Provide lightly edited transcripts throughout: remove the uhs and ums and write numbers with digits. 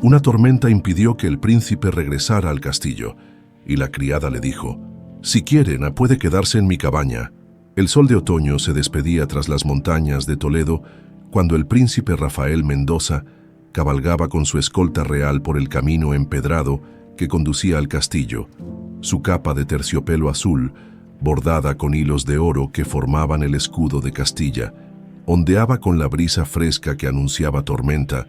Una tormenta impidió que el príncipe regresara al castillo, y la criada le dijo: «Si quieren, puede quedarse en mi cabaña». El sol de otoño se despedía tras las montañas de Toledo cuando el príncipe Rafael Mendoza cabalgaba con su escolta real por el camino empedrado que conducía al castillo. Su capa de terciopelo azul, bordada con hilos de oro que formaban el escudo de Castilla, ondeaba con la brisa fresca que anunciaba tormenta.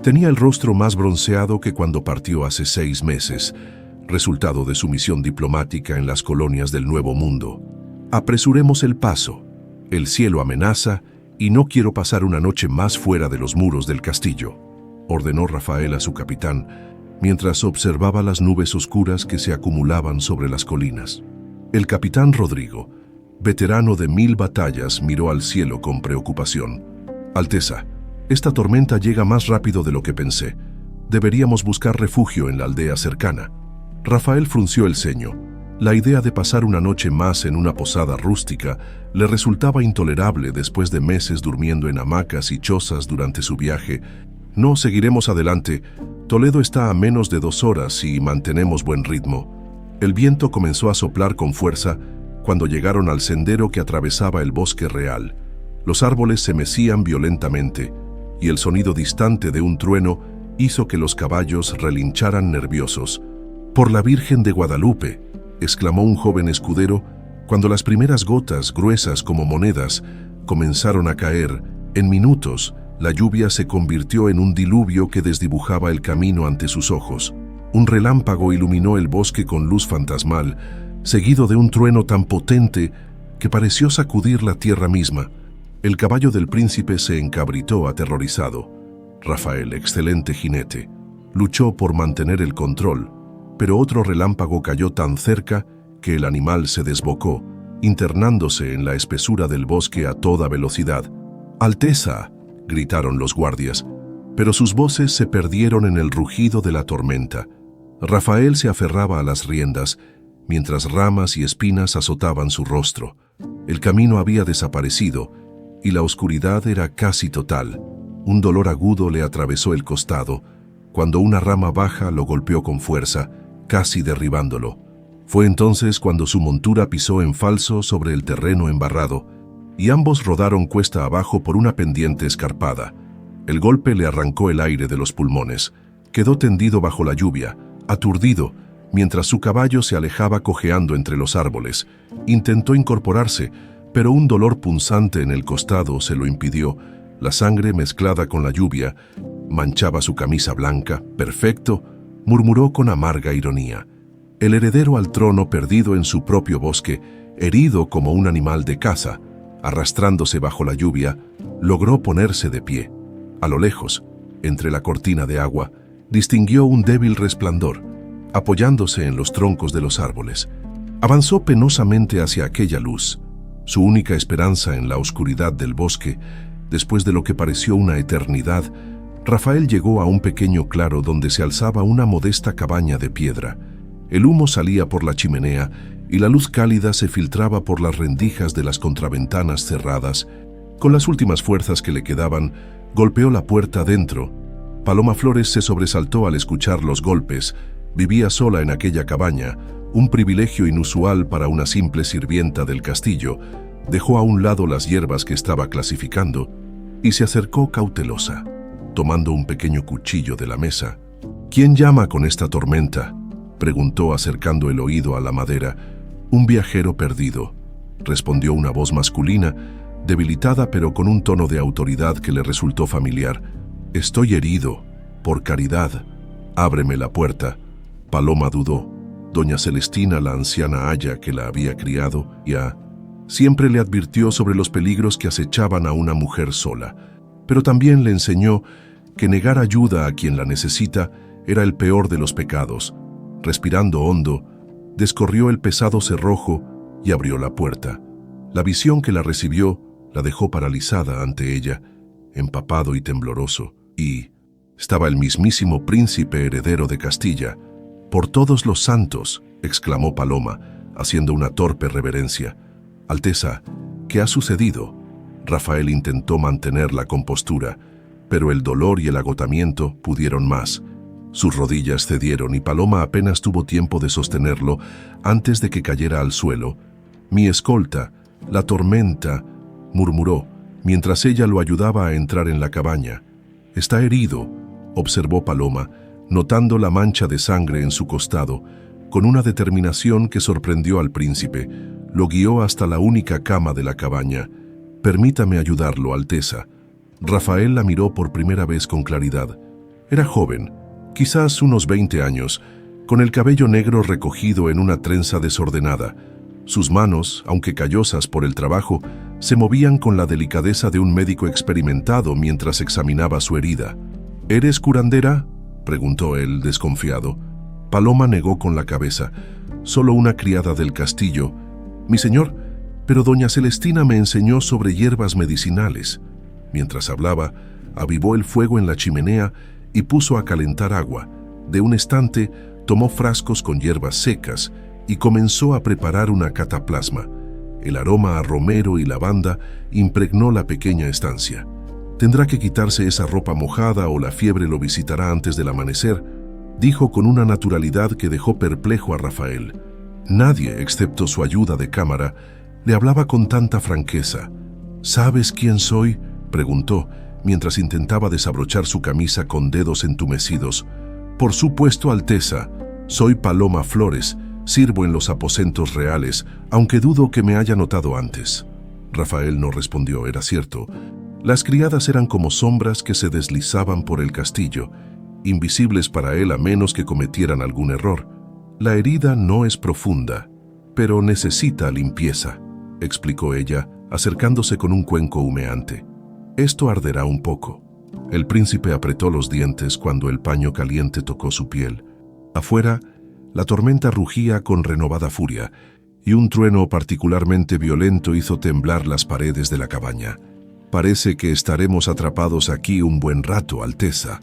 Tenía el rostro más bronceado que cuando partió hace 6 meses, resultado de su misión diplomática en las colonias del Nuevo Mundo. «Apresuremos el paso. El cielo amenaza y no quiero pasar una noche más fuera de los muros del castillo», ordenó Rafael a su capitán, mientras observaba las nubes oscuras que se acumulaban sobre las colinas. El capitán Rodrigo, veterano de 1000 batallas, miró al cielo con preocupación. «Alteza, esta tormenta llega más rápido de lo que pensé. Deberíamos buscar refugio en la aldea cercana». Rafael frunció el ceño. La idea de pasar una noche más en una posada rústica le resultaba intolerable después de meses durmiendo en hamacas y chozas durante su viaje. «No, seguiremos adelante. Toledo está a menos de 2 horas y mantenemos buen ritmo». El viento comenzó a soplar con fuerza cuando llegaron al sendero que atravesaba el bosque real. Los árboles se mecían violentamente y el sonido distante de un trueno hizo que los caballos relincharan nerviosos. «Por la Virgen de Guadalupe», exclamó un joven escudero cuando las primeras gotas, gruesas como monedas, comenzaron a caer. En minutos, la lluvia se convirtió en un diluvio que desdibujaba el camino ante sus ojos. Un relámpago iluminó el bosque con luz fantasmal, seguido de un trueno tan potente que pareció sacudir la tierra misma. El caballo del príncipe se encabritó aterrorizado. Rafael, excelente jinete, luchó por mantener el control, pero otro relámpago cayó tan cerca que el animal se desbocó, internándose en la espesura del bosque a toda velocidad. «¡Alteza!», gritaron los guardias, pero sus voces se perdieron en el rugido de la tormenta. Rafael se aferraba a las riendas, mientras ramas y espinas azotaban su rostro. El camino había desaparecido, y la oscuridad era casi total. Un dolor agudo le atravesó el costado, cuando una rama baja lo golpeó con fuerza, casi derribándolo. Fue entonces cuando su montura pisó en falso sobre el terreno embarrado, y ambos rodaron cuesta abajo por una pendiente escarpada. El golpe le arrancó el aire de los pulmones. Quedó tendido bajo la lluvia, aturdido, mientras su caballo se alejaba cojeando entre los árboles. Intentó incorporarse, pero un dolor punzante en el costado se lo impidió. La sangre mezclada con la lluvia manchaba su camisa blanca. «Perfecto», murmuró con amarga ironía. El heredero al trono perdido en su propio bosque, herido como un animal de caza, arrastrándose bajo la lluvia, logró ponerse de pie. A lo lejos, entre la cortina de agua, distinguió un débil resplandor, apoyándose en los troncos de los árboles. Avanzó penosamente hacia aquella luz, su única esperanza en la oscuridad del bosque. Después de lo que pareció una eternidad, Rafael llegó a un pequeño claro donde se alzaba una modesta cabaña de piedra. El humo salía por la chimenea y la luz cálida se filtraba por las rendijas de las contraventanas cerradas. Con las últimas fuerzas que le quedaban, golpeó la puerta adentro. Paloma Flores se sobresaltó al escuchar los golpes. Vivía sola en aquella cabaña, un privilegio inusual para una simple sirvienta del castillo. Dejó a un lado las hierbas que estaba clasificando y se acercó cautelosa, tomando un pequeño cuchillo de la mesa. «¿Quién llama con esta tormenta?», preguntó acercando el oído a la madera. «Un viajero perdido», respondió una voz masculina, debilitada pero con un tono de autoridad que le resultó familiar. «Estoy herido. Por caridad, ábreme la puerta». Paloma dudó. Doña Celestina, la anciana aya que la había criado, siempre le advirtió sobre los peligros que acechaban a una mujer sola, pero también le enseñó que negar ayuda a quien la necesita era el peor de los pecados. Respirando hondo, descorrió el pesado cerrojo y abrió la puerta. La visión que la recibió la dejó paralizada ante ella, empapado y tembloroso, y estaba el mismísimo príncipe heredero de Castilla. «Por todos los santos», exclamó Paloma, haciendo una torpe reverencia. «Alteza, ¿qué ha sucedido?». Rafael intentó mantener la compostura, pero el dolor y el agotamiento pudieron más. Sus rodillas cedieron y Paloma apenas tuvo tiempo de sostenerlo antes de que cayera al suelo. «Mi escolta, la tormenta», murmuró, mientras ella lo ayudaba a entrar en la cabaña. «Está herido», observó Paloma, notando la mancha de sangre en su costado. Con una determinación que sorprendió al príncipe, lo guió hasta la única cama de la cabaña. «Permítame ayudarlo, Alteza». Rafael la miró por primera vez con claridad. Era joven, quizás unos 20 años, con el cabello negro recogido en una trenza desordenada. Sus manos, aunque callosas por el trabajo, se movían con la delicadeza de un médico experimentado mientras examinaba su herida. «¿Eres curandera?», preguntó él, desconfiado. Paloma negó con la cabeza. «Solo una criada del castillo». «Mi señor, pero doña Celestina me enseñó sobre hierbas medicinales». Mientras hablaba, avivó el fuego en la chimenea y puso a calentar agua. De un estante, tomó frascos con hierbas secas y comenzó a preparar una cataplasma. El aroma a romero y lavanda impregnó la pequeña estancia. «Tendrá que quitarse esa ropa mojada o la fiebre lo visitará antes del amanecer», dijo con una naturalidad que dejó perplejo a Rafael. Nadie, excepto su ayuda de cámara, le hablaba con tanta franqueza. «¿Sabes quién soy?», preguntó, mientras intentaba desabrochar su camisa con dedos entumecidos. «Por supuesto, Alteza. Soy Paloma Flores. Sirvo en los aposentos reales, aunque dudo que me haya notado antes». Rafael no respondió, era cierto. Las criadas eran como sombras que se deslizaban por el castillo, invisibles para él a menos que cometieran algún error. «La herida no es profunda, pero necesita limpieza», explicó ella, acercándose con un cuenco humeante. «Esto arderá un poco». El príncipe apretó los dientes cuando el paño caliente tocó su piel. Afuera, la tormenta rugía con renovada furia, y un trueno particularmente violento hizo temblar las paredes de la cabaña. «Parece que estaremos atrapados aquí un buen rato, Alteza»,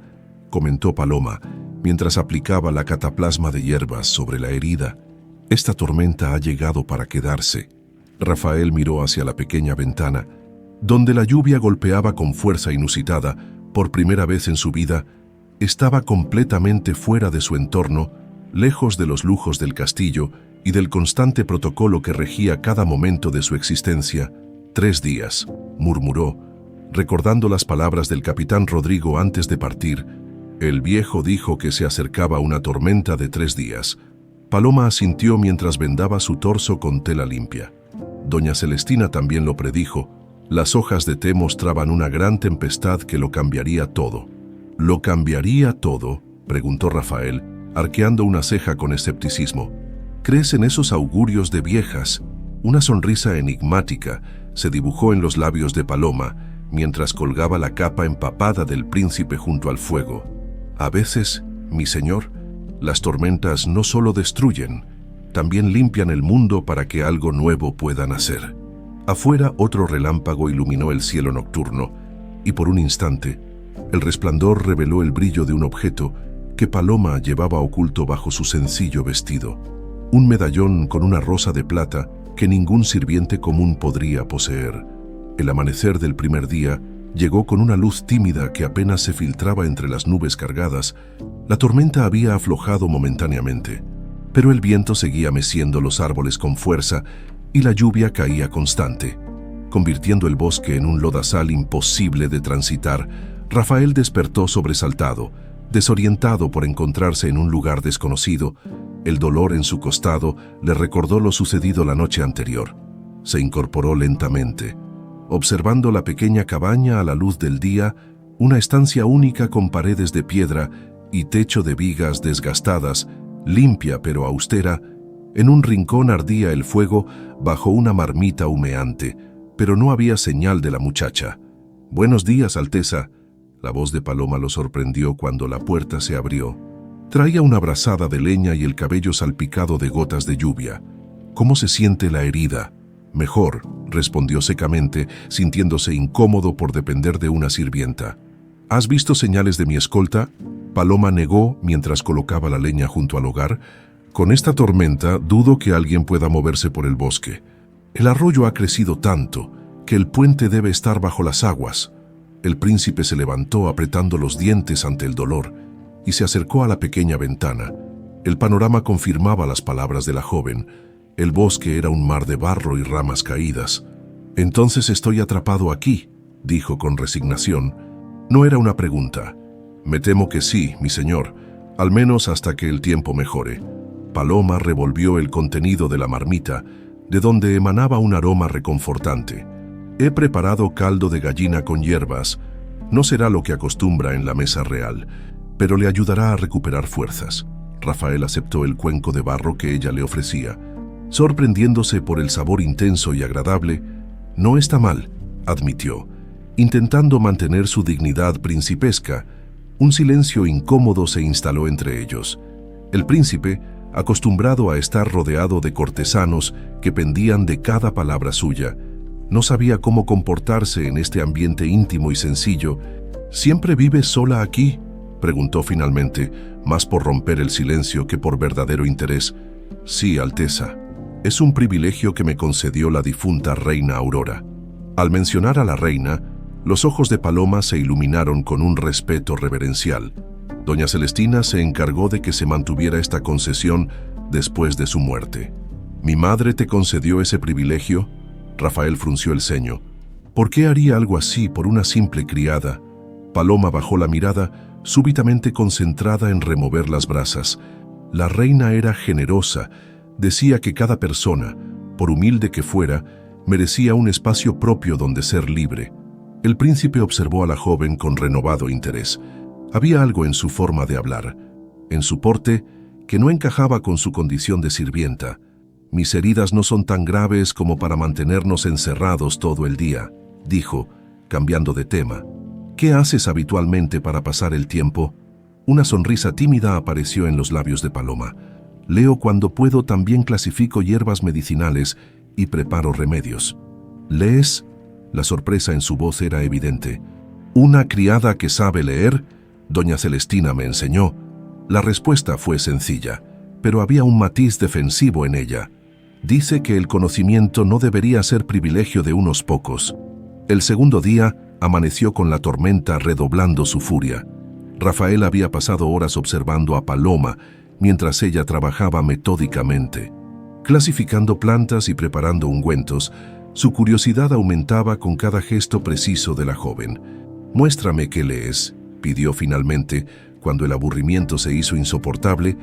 comentó Paloma, mientras aplicaba la cataplasma de hierbas sobre la herida. «Esta tormenta ha llegado para quedarse». Rafael miró hacia la pequeña ventana, donde la lluvia golpeaba con fuerza inusitada. Por primera vez en su vida, estaba completamente fuera de su entorno, lejos de los lujos del castillo y del constante protocolo que regía cada momento de su existencia. «3 días», murmuró, recordando las palabras del capitán Rodrigo antes de partir. El viejo dijo que se acercaba una tormenta de 3 días. Paloma asintió mientras vendaba su torso con tela limpia. Doña Celestina también lo predijo. Las hojas de té mostraban una gran tempestad que lo cambiaría todo. «¿Lo cambiaría todo?», preguntó Rafael, arqueando una ceja con escepticismo. «¿Crees en esos augurios de viejas?». Una sonrisa enigmática se dibujó en los labios de Paloma mientras colgaba la capa empapada del príncipe junto al fuego. «A veces, mi señor, las tormentas no solo destruyen, también limpian el mundo para que algo nuevo pueda nacer». Afuera, otro relámpago iluminó el cielo nocturno, y por un instante, el resplandor reveló el brillo de un objeto que Paloma llevaba oculto bajo su sencillo vestido. Un medallón con una rosa de plata que ningún sirviente común podría poseer. El amanecer del primer día llegó con una luz tímida que apenas se filtraba entre las nubes cargadas. La tormenta había aflojado momentáneamente, pero el viento seguía meciendo los árboles con fuerza y la lluvia caía constante, convirtiendo el bosque en un lodazal imposible de transitar. Rafael despertó sobresaltado, desorientado por encontrarse en un lugar desconocido. El dolor en su costado le recordó lo sucedido la noche anterior. Se incorporó lentamente, observando la pequeña cabaña a la luz del día, una estancia única con paredes de piedra y techo de vigas desgastadas, limpia pero austera. En un rincón ardía el fuego bajo una marmita humeante, pero no había señal de la muchacha. «Buenos días, Alteza». La voz de Paloma lo sorprendió cuando la puerta se abrió. Traía una brazada de leña y el cabello salpicado de gotas de lluvia. «¿Cómo se siente la herida?». «Mejor», respondió secamente, sintiéndose incómodo por depender de una sirvienta. «¿Has visto señales de mi escolta?». Paloma negó mientras colocaba la leña junto al hogar. «Con esta tormenta dudo que alguien pueda moverse por el bosque. El arroyo ha crecido tanto que el puente debe estar bajo las aguas». El príncipe se levantó apretando los dientes ante el dolor. y se acercó a la pequeña ventana. El panorama confirmaba las palabras de la joven. El bosque era un mar de barro y ramas caídas. «Entonces estoy atrapado aquí», dijo con resignación. No era una pregunta. «Me temo que sí, mi señor, al menos hasta que el tiempo mejore». Paloma revolvió el contenido de la marmita, de donde emanaba un aroma reconfortante. «He preparado caldo de gallina con hierbas. No será lo que acostumbra en la mesa real, pero le ayudará a recuperar fuerzas». Rafael aceptó el cuenco de barro que ella le ofrecía, sorprendiéndose por el sabor intenso y agradable. «No está mal», admitió, intentando mantener su dignidad principesca. Un silencio incómodo se instaló entre ellos. El príncipe, acostumbrado a estar rodeado de cortesanos que pendían de cada palabra suya, no sabía cómo comportarse en este ambiente íntimo y sencillo. «¿Siempre vives sola aquí?», preguntó finalmente, más por romper el silencio que por verdadero interés. «Sí, Alteza. Es un privilegio que me concedió la difunta reina Aurora». Al mencionar a la reina, los ojos de Paloma se iluminaron con un respeto reverencial. Doña Celestina se encargó de que se mantuviera esta concesión después de su muerte. «¿Mi madre te concedió ese privilegio?». Rafael frunció el ceño. «¿Por qué haría algo así por una simple criada?». Paloma bajó la mirada, súbitamente concentrada en remover las brasas. La reina era generosa. Decía que cada persona, por humilde que fuera, merecía un espacio propio donde ser libre. El príncipe observó a la joven con renovado interés. Había algo en su forma de hablar, en su porte, que no encajaba con su condición de sirvienta. «Mis heridas no son tan graves como para mantenernos encerrados todo el día», dijo, cambiando de tema. «¿Qué haces habitualmente para pasar el tiempo?». Una sonrisa tímida apareció en los labios de Paloma. «Leo cuando puedo, también clasifico hierbas medicinales y preparo remedios». «¿Lees?». La sorpresa en su voz era evidente. «¿Una criada que sabe leer?». «Doña Celestina me enseñó». La respuesta fue sencilla, pero había un matiz defensivo en ella. «Dice que el conocimiento no debería ser privilegio de unos pocos». El segundo día amaneció con la tormenta redoblando su furia. Rafael había pasado horas observando a Paloma mientras ella trabajaba metódicamente, clasificando plantas y preparando ungüentos. Su curiosidad aumentaba con cada gesto preciso de la joven. «Muéstrame qué lees», pidió finalmente, cuando el aburrimiento se hizo insoportable.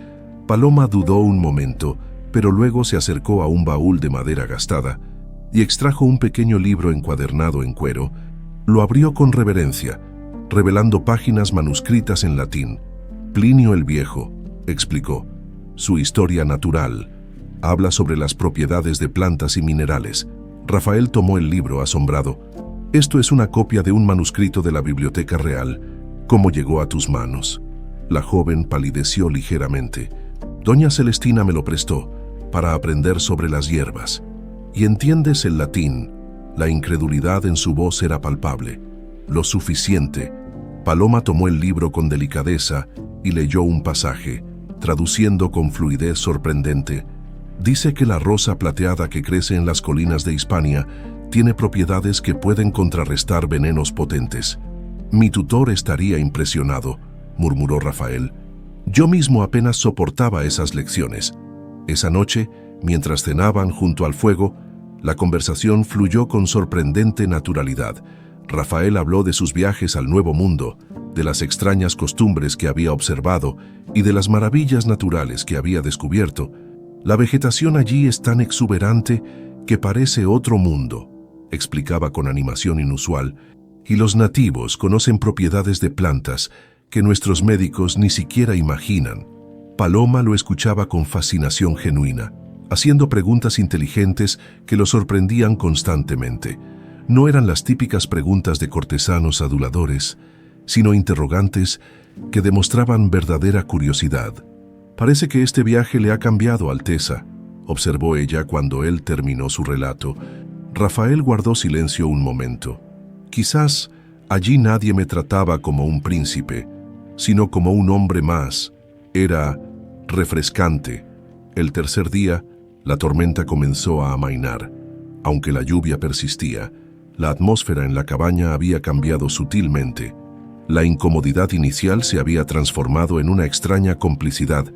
Paloma dudó un momento, pero luego se acercó a un baúl de madera gastada y extrajo un pequeño libro encuadernado en cuero. Lo abrió con reverencia, revelando páginas manuscritas en latín. «Plinio el Viejo», explicó. «Su historia natural. Habla sobre las propiedades de plantas y minerales». Rafael tomó el libro asombrado. «Esto es una copia de un manuscrito de la Biblioteca Real. ¿Cómo llegó a tus manos?». La joven palideció ligeramente. «Doña Celestina me lo prestó para aprender sobre las hierbas». «¿Y entiendes el latín?». La incredulidad en su voz era palpable. «Lo suficiente». Paloma tomó el libro con delicadeza y leyó un pasaje, traduciendo con fluidez sorprendente. «Dice que la rosa plateada que crece en las colinas de Hispania tiene propiedades que pueden contrarrestar venenos potentes». «Mi tutor estaría impresionado», murmuró Rafael. «Yo mismo apenas soportaba esas lecciones». Esa noche, mientras cenaban junto al fuego, la conversación fluyó con sorprendente naturalidad. Rafael habló de sus viajes al Nuevo Mundo, de las extrañas costumbres que había observado y de las maravillas naturales que había descubierto. «La vegetación allí es tan exuberante que parece otro mundo», explicaba con animación inusual, «y los nativos conocen propiedades de plantas que nuestros médicos ni siquiera imaginan». Paloma lo escuchaba con fascinación genuina, haciendo preguntas inteligentes que lo sorprendían constantemente. No eran las típicas preguntas de cortesanos aduladores, sino interrogantes que demostraban verdadera curiosidad. «Parece que este viaje le ha cambiado, Alteza», observó ella cuando él terminó su relato. Rafael guardó silencio un momento. «Quizás allí nadie me trataba como un príncipe, sino como un hombre más». Era refrescante. El tercer día, la tormenta comenzó a amainar. Aunque la lluvia persistía, la atmósfera en la cabaña había cambiado sutilmente. La incomodidad inicial se había transformado en una extraña complicidad.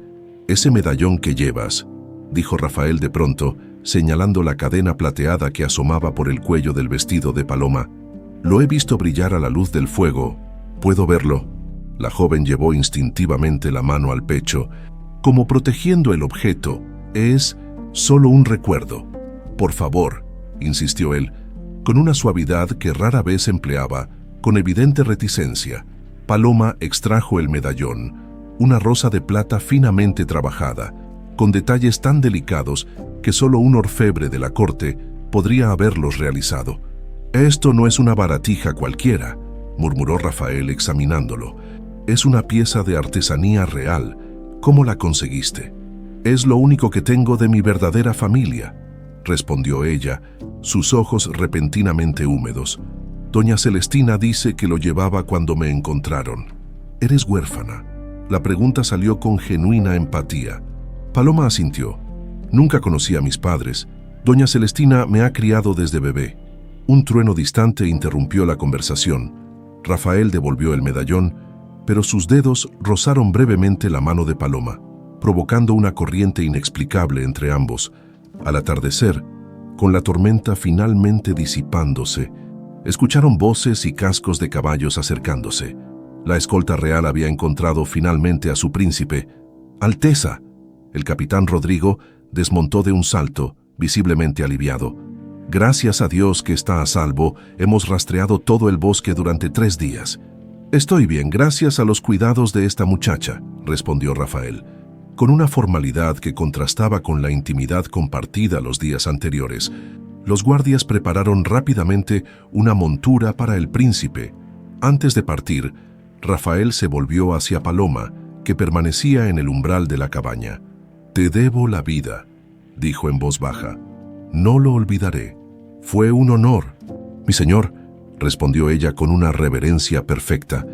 «Ese medallón que llevas», dijo Rafael de pronto, señalando la cadena plateada que asomaba por el cuello del vestido de Paloma. «Lo he visto brillar a la luz del fuego. ¿Puedo verlo?». La joven llevó instintivamente la mano al pecho, como protegiendo el objeto. «Es solo un recuerdo». «Por favor», insistió él, con una suavidad que rara vez empleaba, con evidente reticencia. Paloma extrajo el medallón, una rosa de plata finamente trabajada, con detalles tan delicados que solo un orfebre de la corte podría haberlos realizado. «Esto no es una baratija cualquiera», murmuró Rafael examinándolo. «Es una pieza de artesanía real. ¿Cómo la conseguiste?». «Es lo único que tengo de mi verdadera familia», respondió ella, sus ojos repentinamente húmedos. «Doña Celestina dice que lo llevaba cuando me encontraron». «¿Eres huérfana?». La pregunta salió con genuina empatía. Paloma asintió. «Nunca conocí a mis padres. Doña Celestina me ha criado desde bebé». Un trueno distante interrumpió la conversación. Rafael devolvió el medallón, pero sus dedos rozaron brevemente la mano de Paloma, provocando una corriente inexplicable entre ambos. Al atardecer, con la tormenta finalmente disipándose, escucharon voces y cascos de caballos acercándose. La escolta real había encontrado finalmente a su príncipe. «Alteza». El capitán Rodrigo desmontó de un salto, visiblemente aliviado. «Gracias a Dios que está a salvo, hemos rastreado todo el bosque durante 3 días». «Estoy bien, gracias a los cuidados de esta muchacha», respondió Rafael, con una formalidad que contrastaba con la intimidad compartida los días anteriores. Los guardias prepararon rápidamente una montura para el príncipe. Antes de partir, Rafael se volvió hacia Paloma, que permanecía en el umbral de la cabaña. «Te debo la vida», dijo en voz baja. «No lo olvidaré. Fue un honor». «Mi señor», respondió ella con una reverencia perfecta,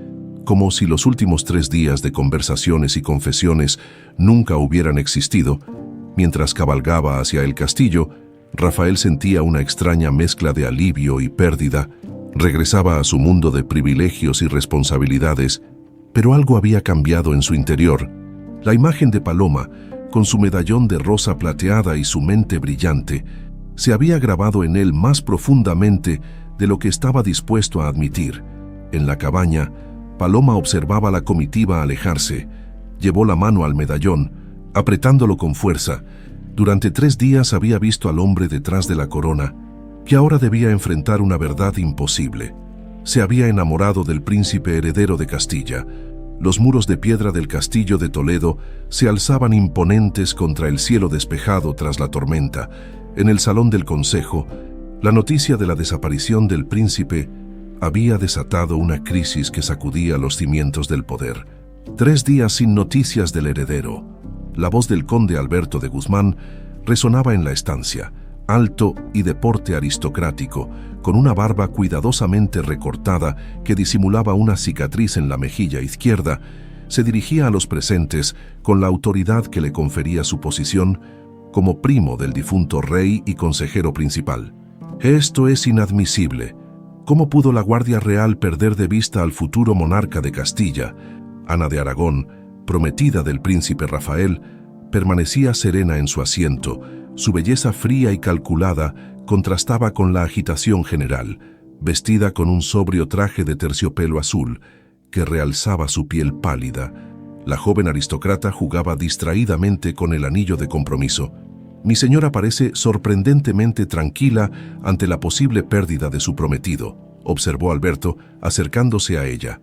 como si los últimos 3 días de conversaciones y confesiones nunca hubieran existido. Mientras cabalgaba hacia el castillo, Rafael sentía una extraña mezcla de alivio y pérdida. Regresaba a su mundo de privilegios y responsabilidades, pero algo había cambiado en su interior. La imagen de Paloma, con su medallón de rosa plateada y su mente brillante, se había grabado en él más profundamente de lo que estaba dispuesto a admitir. En la cabaña, Paloma observaba a la comitiva alejarse. Llevó la mano al medallón, apretándolo con fuerza. Durante 3 días había visto al hombre detrás de la corona, que ahora debía enfrentar una verdad imposible. Se había enamorado del príncipe heredero de Castilla. Los muros de piedra del castillo de Toledo se alzaban imponentes contra el cielo despejado tras la tormenta. En el salón del consejo, la noticia de la desaparición del príncipe había desatado una crisis que sacudía los cimientos del poder. 3 días sin noticias del heredero. La voz del conde Alberto de Guzmán resonaba en la estancia, alto y de porte aristocrático, con una barba cuidadosamente recortada que disimulaba una cicatriz en la mejilla izquierda. Se dirigía a los presentes con la autoridad que le confería su posición como primo del difunto rey y consejero principal. «Esto es inadmisible. ¿Cómo pudo la Guardia Real perder de vista al futuro monarca de Castilla?». Ana de Aragón, prometida del príncipe Rafael, permanecía serena en su asiento. Su belleza fría y calculada contrastaba con la agitación general, vestida con un sobrio traje de terciopelo azul que realzaba su piel pálida. La joven aristócrata jugaba distraídamente con el anillo de compromiso. «Mi señora parece sorprendentemente tranquila ante la posible pérdida de su prometido», observó Alberto, acercándose a ella.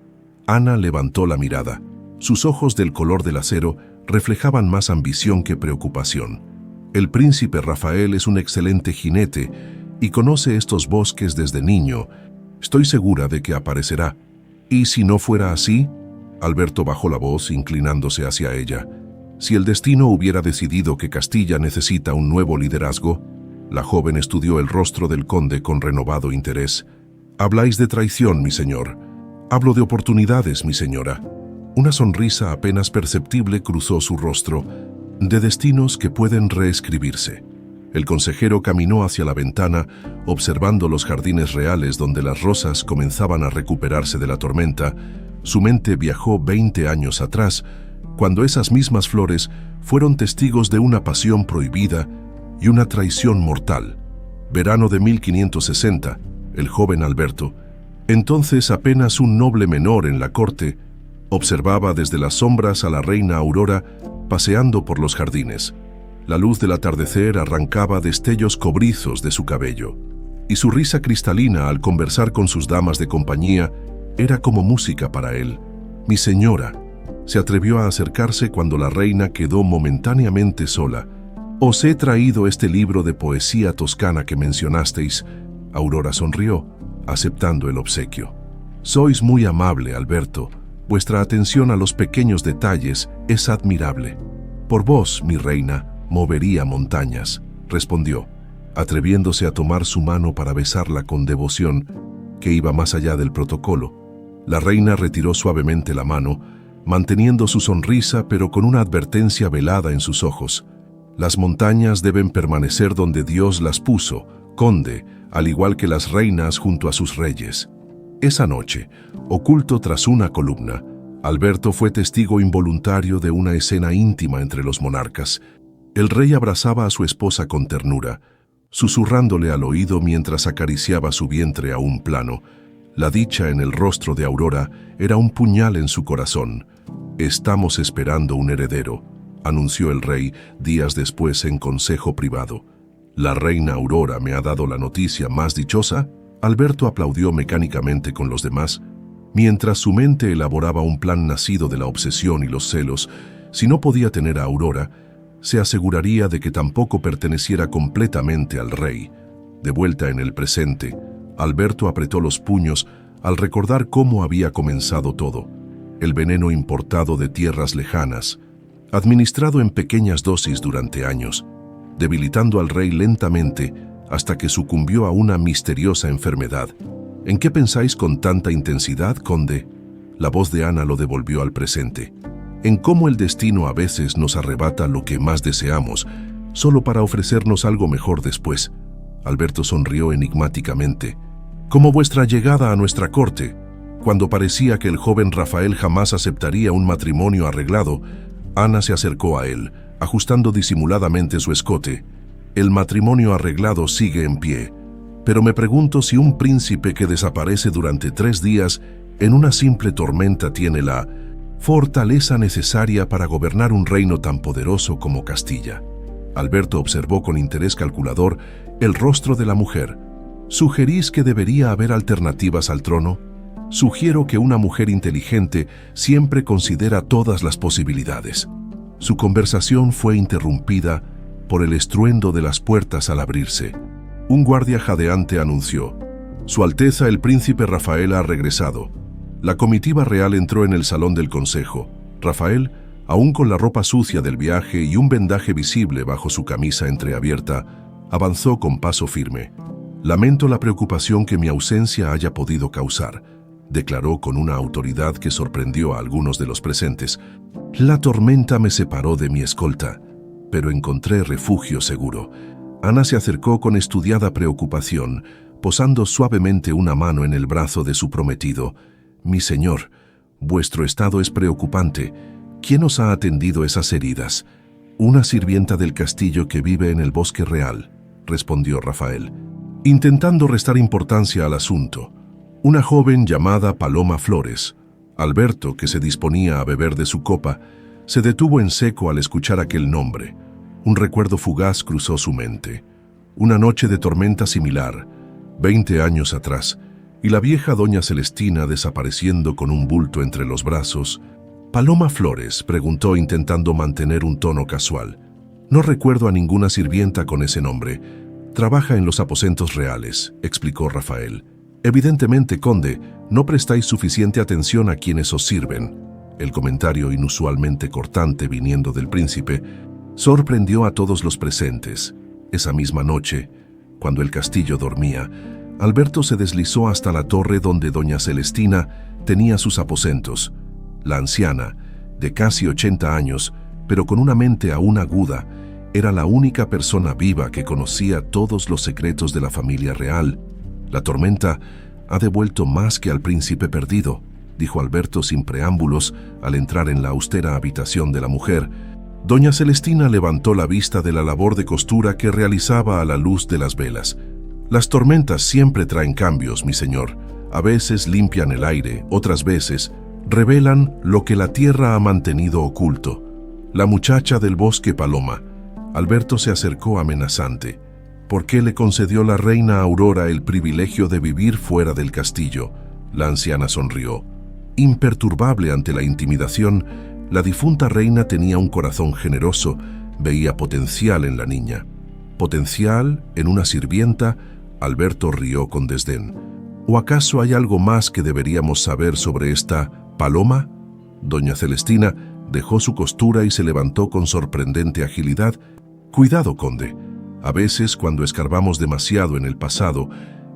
Ana levantó la mirada. Sus ojos del color del acero reflejaban más ambición que preocupación. «El príncipe Rafael es un excelente jinete y conoce estos bosques desde niño. Estoy segura de que aparecerá». «¿Y si no fuera así?». Alberto bajó la voz, inclinándose hacia ella. «Si el destino hubiera decidido que Castilla necesita un nuevo liderazgo». La joven estudió el rostro del conde con renovado interés. «Habláis de traición, mi señor». «Hablo de oportunidades, mi señora». Una sonrisa apenas perceptible cruzó su rostro. «De destinos que pueden reescribirse». El consejero caminó hacia la ventana, observando los jardines reales donde las rosas comenzaban a recuperarse de la tormenta. Su mente viajó 20 años atrás, cuando esas mismas flores fueron testigos de una pasión prohibida y una traición mortal. Verano de 1560, el joven Alberto, entonces apenas un noble menor en la corte, observaba desde las sombras a la reina Aurora paseando por los jardines. La luz del atardecer arrancaba destellos cobrizos de su cabello, y su risa cristalina al conversar con sus damas de compañía era como música para él. «Mi señora», se atrevió a acercarse cuando la reina quedó momentáneamente sola. «Os he traído este libro de poesía toscana que mencionasteis». Aurora sonrió, aceptando el obsequio. «Sois muy amable, Alberto. Vuestra atención a los pequeños detalles es admirable. Por vos, mi reina, movería montañas», respondió, atreviéndose a tomar su mano para besarla con devoción que iba más allá del protocolo. La reina retiró suavemente la mano, manteniendo su sonrisa pero con una advertencia velada en sus ojos. «Las montañas deben permanecer donde Dios las puso, conde, al igual que las reinas junto a sus reyes». Esa noche, oculto tras una columna, Alberto fue testigo involuntario de una escena íntima entre los monarcas. El rey abrazaba a su esposa con ternura, susurrándole al oído mientras acariciaba su vientre aún plano. La dicha en el rostro de Aurora era un puñal en su corazón. «Estamos esperando un heredero», anunció el rey días después en consejo privado. «¿La reina Aurora me ha dado la noticia más dichosa?». Alberto aplaudió mecánicamente con los demás, mientras su mente elaboraba un plan nacido de la obsesión y los celos. Si no podía tener a Aurora, se aseguraría de que tampoco perteneciera completamente al rey. De vuelta en el presente, Alberto apretó los puños al recordar cómo había comenzado todo. El veneno importado de tierras lejanas, administrado en pequeñas dosis durante años, debilitando al rey lentamente hasta que sucumbió a una misteriosa enfermedad. «¿En qué pensáis con tanta intensidad, conde?». La voz de Ana lo devolvió al presente. «En cómo el destino a veces nos arrebata lo que más deseamos, solo para ofrecernos algo mejor después». Alberto sonrió enigmáticamente. «Como vuestra llegada a nuestra corte, cuando parecía que el joven Rafael jamás aceptaría un matrimonio arreglado». Ana se acercó a él, ajustando disimuladamente su escote. «El matrimonio arreglado sigue en pie, pero me pregunto si un príncipe que desaparece durante 3 días en una simple tormenta tiene la fortaleza necesaria para gobernar un reino tan poderoso como Castilla». Alberto observó con interés calculador el rostro de la mujer. «¿Sugerís que debería haber alternativas al trono?». «Sugiero que una mujer inteligente siempre considera todas las posibilidades». Su conversación fue interrumpida por el estruendo de las puertas al abrirse. Un guardia jadeante anunció: «Su Alteza el Príncipe Rafael ha regresado». La comitiva real entró en el salón del consejo. Rafael, aún con la ropa sucia del viaje y un vendaje visible bajo su camisa entreabierta, avanzó con paso firme. «Lamento la preocupación que mi ausencia haya podido causar», declaró con una autoridad que sorprendió a algunos de los presentes. «La tormenta me separó de mi escolta, pero encontré refugio seguro». Ana se acercó con estudiada preocupación, posando suavemente una mano en el brazo de su prometido. «Mi señor, vuestro estado es preocupante. ¿Quién os ha atendido esas heridas?». «Una sirvienta del castillo que vive en el bosque real», respondió Rafael, intentando restar importancia al asunto. «Una joven llamada Paloma Flores». Alberto, que se disponía a beber de su copa, se detuvo en seco al escuchar aquel nombre. Un recuerdo fugaz cruzó su mente. Una noche de tormenta similar, 20 años atrás, y la vieja doña Celestina desapareciendo con un bulto entre los brazos. «¿Paloma Flores?», preguntó intentando mantener un tono casual. «No recuerdo a ninguna sirvienta con ese nombre. Trabaja en los aposentos reales», explicó Rafael. «Evidentemente, conde, no prestáis suficiente atención a quienes os sirven». El comentario inusualmente cortante viniendo del príncipe sorprendió a todos los presentes. Esa misma noche, cuando el castillo dormía, Alberto se deslizó hasta la torre donde doña Celestina tenía sus aposentos. La anciana, de casi 80 años, pero con una mente aún aguda, era la única persona viva que conocía todos los secretos de la familia real. La tormenta ha devuelto más que al príncipe perdido. dijo Alberto sin preámbulos al entrar en la austera habitación de la mujer. Doña Celestina levantó la vista de la labor de costura que realizaba a la luz de las velas. Las tormentas siempre traen cambios, mi señor. A veces limpian el aire, otras veces revelan lo que la tierra ha mantenido oculto. La muchacha del bosque Paloma. Alberto se acercó amenazante. ¿Por qué le concedió la reina Aurora el privilegio de vivir fuera del castillo? La anciana sonrió. Imperturbable ante la intimidación, la difunta reina tenía un corazón generoso, veía potencial en la niña. ¿Potencial en una sirvienta? Alberto rió con desdén. ¿O acaso hay algo más que deberíamos saber sobre esta Paloma? Doña Celestina dejó su costura y se levantó con sorprendente agilidad. Cuidado, conde. A veces, cuando escarbamos demasiado en el pasado,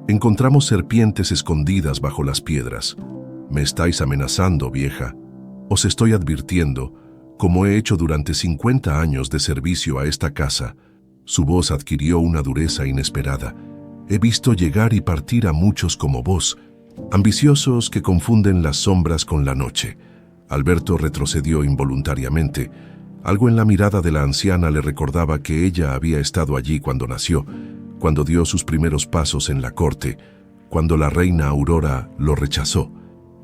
encontramos serpientes escondidas bajo las piedras. Me estáis amenazando, vieja. Os estoy advirtiendo, como he hecho durante 50 años de servicio a esta casa. Su voz adquirió una dureza inesperada. He visto llegar y partir a muchos como vos, ambiciosos que confunden las sombras con la noche. Alberto retrocedió involuntariamente. Algo en la mirada de la anciana le recordaba que ella había estado allí cuando nació, cuando dio sus primeros pasos en la corte, cuando la reina Aurora lo rechazó,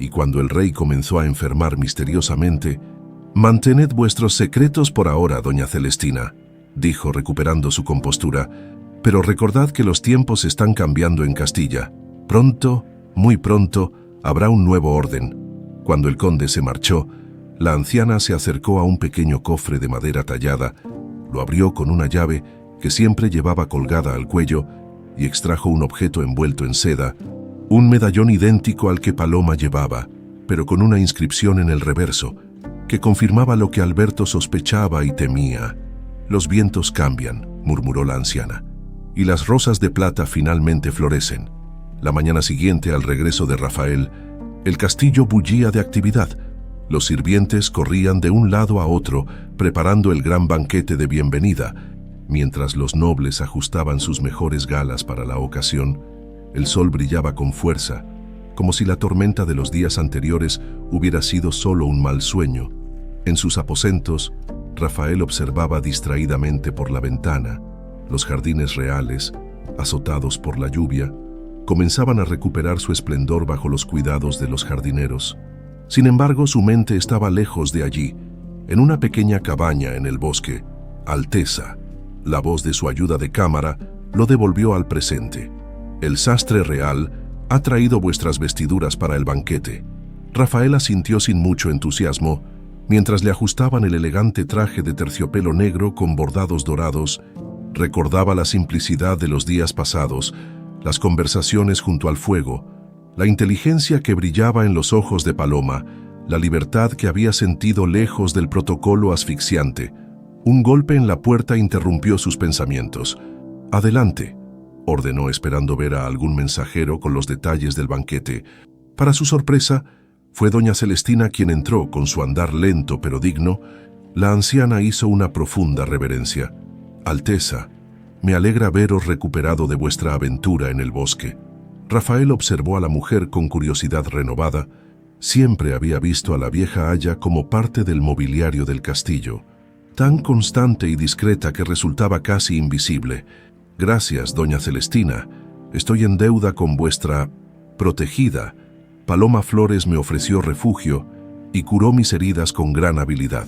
y cuando el rey comenzó a enfermar misteriosamente. «Mantened vuestros secretos por ahora, doña Celestina», dijo recuperando su compostura, «pero recordad que los tiempos están cambiando en Castilla. Pronto, muy pronto, habrá un nuevo orden». Cuando el conde se marchó, la anciana se acercó a un pequeño cofre de madera tallada, lo abrió con una llave que siempre llevaba colgada al cuello y extrajo un objeto envuelto en seda, un medallón idéntico al que Paloma llevaba, pero con una inscripción en el reverso, que confirmaba lo que Alberto sospechaba y temía. «Los vientos cambian», murmuró la anciana, «y las rosas de plata finalmente florecen». La mañana siguiente, al regreso de Rafael, el castillo bullía de actividad. Los sirvientes corrían de un lado a otro, preparando el gran banquete de bienvenida. Mientras los nobles ajustaban sus mejores galas para la ocasión, el sol brillaba con fuerza, como si la tormenta de los días anteriores hubiera sido solo un mal sueño. En sus aposentos, Rafael observaba distraídamente por la ventana. Los jardines reales, azotados por la lluvia, comenzaban a recuperar su esplendor bajo los cuidados de los jardineros. Sin embargo, su mente estaba lejos de allí, en una pequeña cabaña en el bosque. «Alteza», la voz de su ayuda de cámara, lo devolvió al presente. «El sastre real ha traído vuestras vestiduras para el banquete». Rafael asintió sin mucho entusiasmo, mientras le ajustaban el elegante traje de terciopelo negro con bordados dorados. Recordaba la simplicidad de los días pasados, las conversaciones junto al fuego, la inteligencia que brillaba en los ojos de Paloma, la libertad que había sentido lejos del protocolo asfixiante. Un golpe en la puerta interrumpió sus pensamientos. «Adelante», ordenó esperando ver a algún mensajero con los detalles del banquete. Para su sorpresa, fue doña Celestina quien entró con su andar lento pero digno. La anciana hizo una profunda reverencia. «Alteza, me alegra veros recuperado de vuestra aventura en el bosque». Rafael observó a la mujer con curiosidad renovada. Siempre había visto a la vieja haya como parte del mobiliario del castillo, tan constante y discreta que resultaba casi invisible. «Gracias, doña Celestina. Estoy en deuda con vuestra protegida. Paloma Flores me ofreció refugio y curó mis heridas con gran habilidad».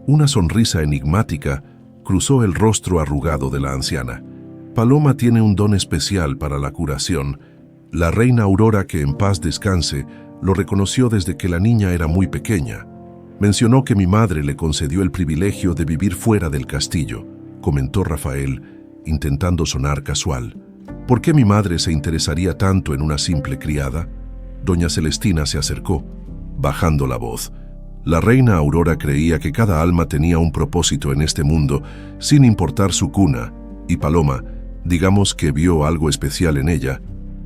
Una sonrisa enigmática cruzó el rostro arrugado de la anciana. «Paloma tiene un don especial para la curación. La reina Aurora, que en paz descanse, lo reconoció desde que la niña era muy pequeña. Mencionó que mi madre le concedió el privilegio de vivir fuera del castillo», comentó Rafael, intentando sonar casual. «¿Por qué mi madre se interesaría tanto en una simple criada?» Doña Celestina se acercó, bajando la voz. La reina Aurora creía que cada alma tenía un propósito en este mundo, sin importar su cuna, y Paloma, digamos que vio algo especial en ella.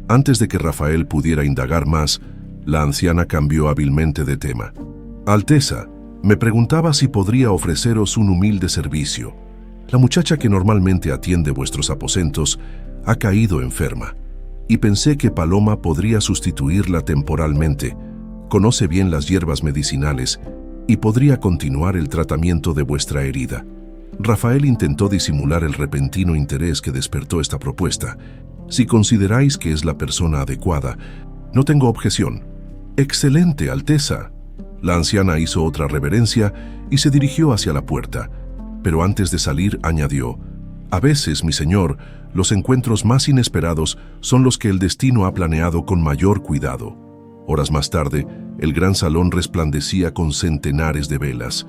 Antes de que Rafael pudiera indagar más, la anciana cambió hábilmente de tema. «Alteza, me preguntaba si podría ofreceros un humilde servicio. La muchacha que normalmente atiende vuestros aposentos ha caído enferma, y pensé que Paloma podría sustituirla temporalmente. Conoce bien las hierbas medicinales y podría continuar el tratamiento de vuestra herida. Rafael intentó disimular el repentino interés que despertó esta propuesta. Si consideráis que es la persona adecuada, no tengo objeción. ¡Excelente, Alteza! La anciana hizo otra reverencia y se dirigió hacia la puerta, pero antes de salir añadió: a veces, mi señor, los encuentros más inesperados son los que el destino ha planeado con mayor cuidado. Horas más tarde, el gran salón resplandecía con centenares de velas.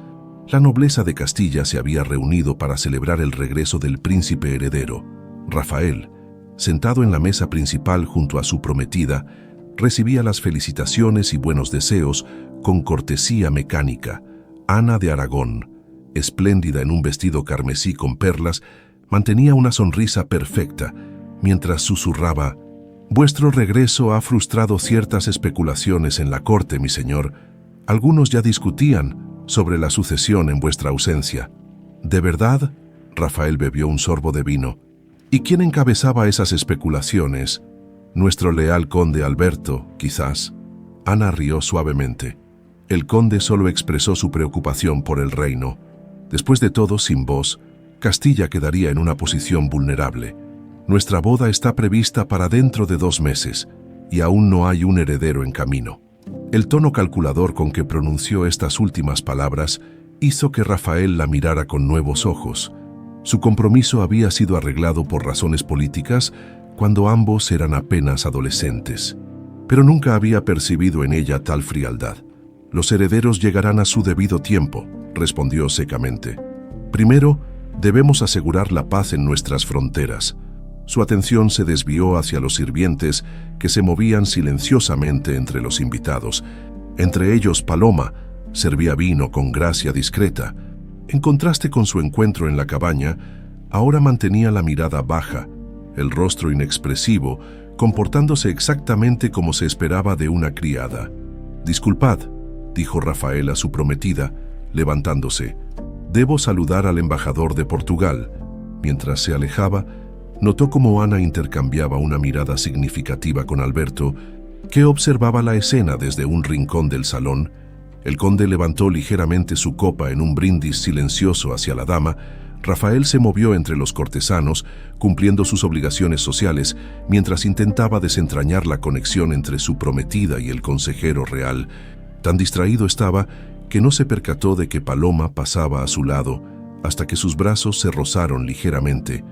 La nobleza de Castilla se había reunido para celebrar el regreso del príncipe heredero. Rafael, sentado en la mesa principal junto a su prometida, recibía las felicitaciones y buenos deseos con cortesía mecánica. Ana de Aragón, espléndida en un vestido carmesí con perlas, mantenía una sonrisa perfecta, mientras susurraba: «Vuestro regreso ha frustrado ciertas especulaciones en la corte, mi señor. Algunos ya discutían sobre la sucesión en vuestra ausencia». «¿De verdad?». Rafael bebió un sorbo de vino. «¿Y quién encabezaba esas especulaciones? Nuestro leal conde Alberto, quizás». Ana rió suavemente. El conde solo expresó su preocupación por el reino. Después de todo, sin vos, Castilla quedaría en una posición vulnerable. Nuestra boda está prevista para dentro de 2 meses, y aún no hay un heredero en camino. El tono calculador con que pronunció estas últimas palabras hizo que Rafael la mirara con nuevos ojos. Su compromiso había sido arreglado por razones políticas cuando ambos eran apenas adolescentes, pero nunca había percibido en ella tal frialdad. «Los herederos llegarán a su debido tiempo», respondió secamente. «Primero, debemos asegurar la paz en nuestras fronteras». Su atención se desvió hacia los sirvientes que se movían silenciosamente entre los invitados. Entre ellos, Paloma servía vino con gracia discreta. En contraste con su encuentro en la cabaña, ahora mantenía la mirada baja, el rostro inexpresivo, comportándose exactamente como se esperaba de una criada. «Disculpad», dijo Rafael a su prometida, levantándose. «Debo saludar al embajador de Portugal». Mientras se alejaba, notó cómo Ana intercambiaba una mirada significativa con Alberto, que observaba la escena desde un rincón del salón. El conde levantó ligeramente su copa en un brindis silencioso hacia la dama. Rafael se movió entre los cortesanos, cumpliendo sus obligaciones sociales, mientras intentaba desentrañar la conexión entre su prometida y el consejero real. Tan distraído estaba que no se percató de que Paloma pasaba a su lado, hasta que sus brazos se rozaron ligeramente.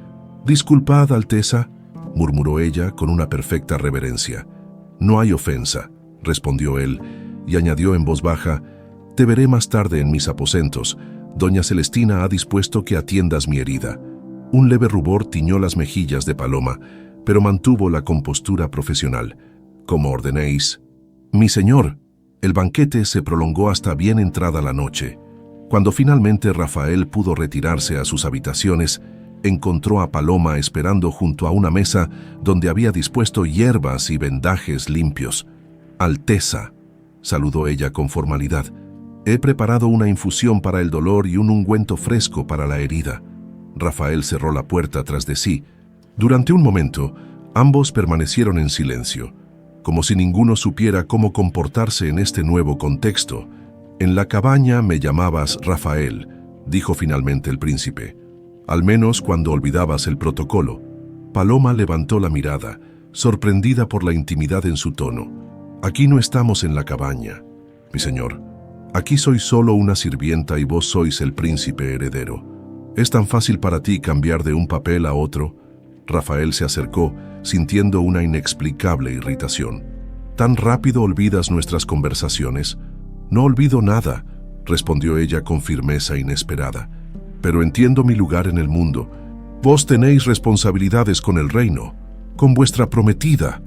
«Disculpad, Alteza», murmuró ella con una perfecta reverencia. «No hay ofensa», respondió él, y añadió en voz baja: «Te veré más tarde en mis aposentos. Doña Celestina ha dispuesto que atiendas mi herida». Un leve rubor tiñó las mejillas de Paloma, pero mantuvo la compostura profesional. «Como ordenéis». «Mi señor». El banquete se prolongó hasta bien entrada la noche. Cuando finalmente Rafael pudo retirarse a sus habitaciones, encontró a Paloma esperando junto a una mesa donde había dispuesto hierbas y vendajes limpios. «Alteza», saludó ella con formalidad, «he preparado una infusión para el dolor y un ungüento fresco para la herida». Rafael cerró la puerta tras de sí. Durante un momento, ambos permanecieron en silencio, como si ninguno supiera cómo comportarse en este nuevo contexto. «En la cabaña me llamabas Rafael», dijo finalmente el príncipe. «Al menos cuando olvidabas el protocolo». Paloma levantó la mirada, sorprendida por la intimidad en su tono. «Aquí no estamos en la cabaña, mi señor. Aquí soy solo una sirvienta y vos sois el príncipe heredero. ¿Es tan fácil para ti cambiar de un papel a otro?». Rafael se acercó, sintiendo una inexplicable irritación. «¿Tan rápido olvidas nuestras conversaciones?». «No olvido nada», respondió ella con firmeza inesperada. «Pero entiendo mi lugar en el mundo. Vos tenéis responsabilidades con el reino, con vuestra prometida».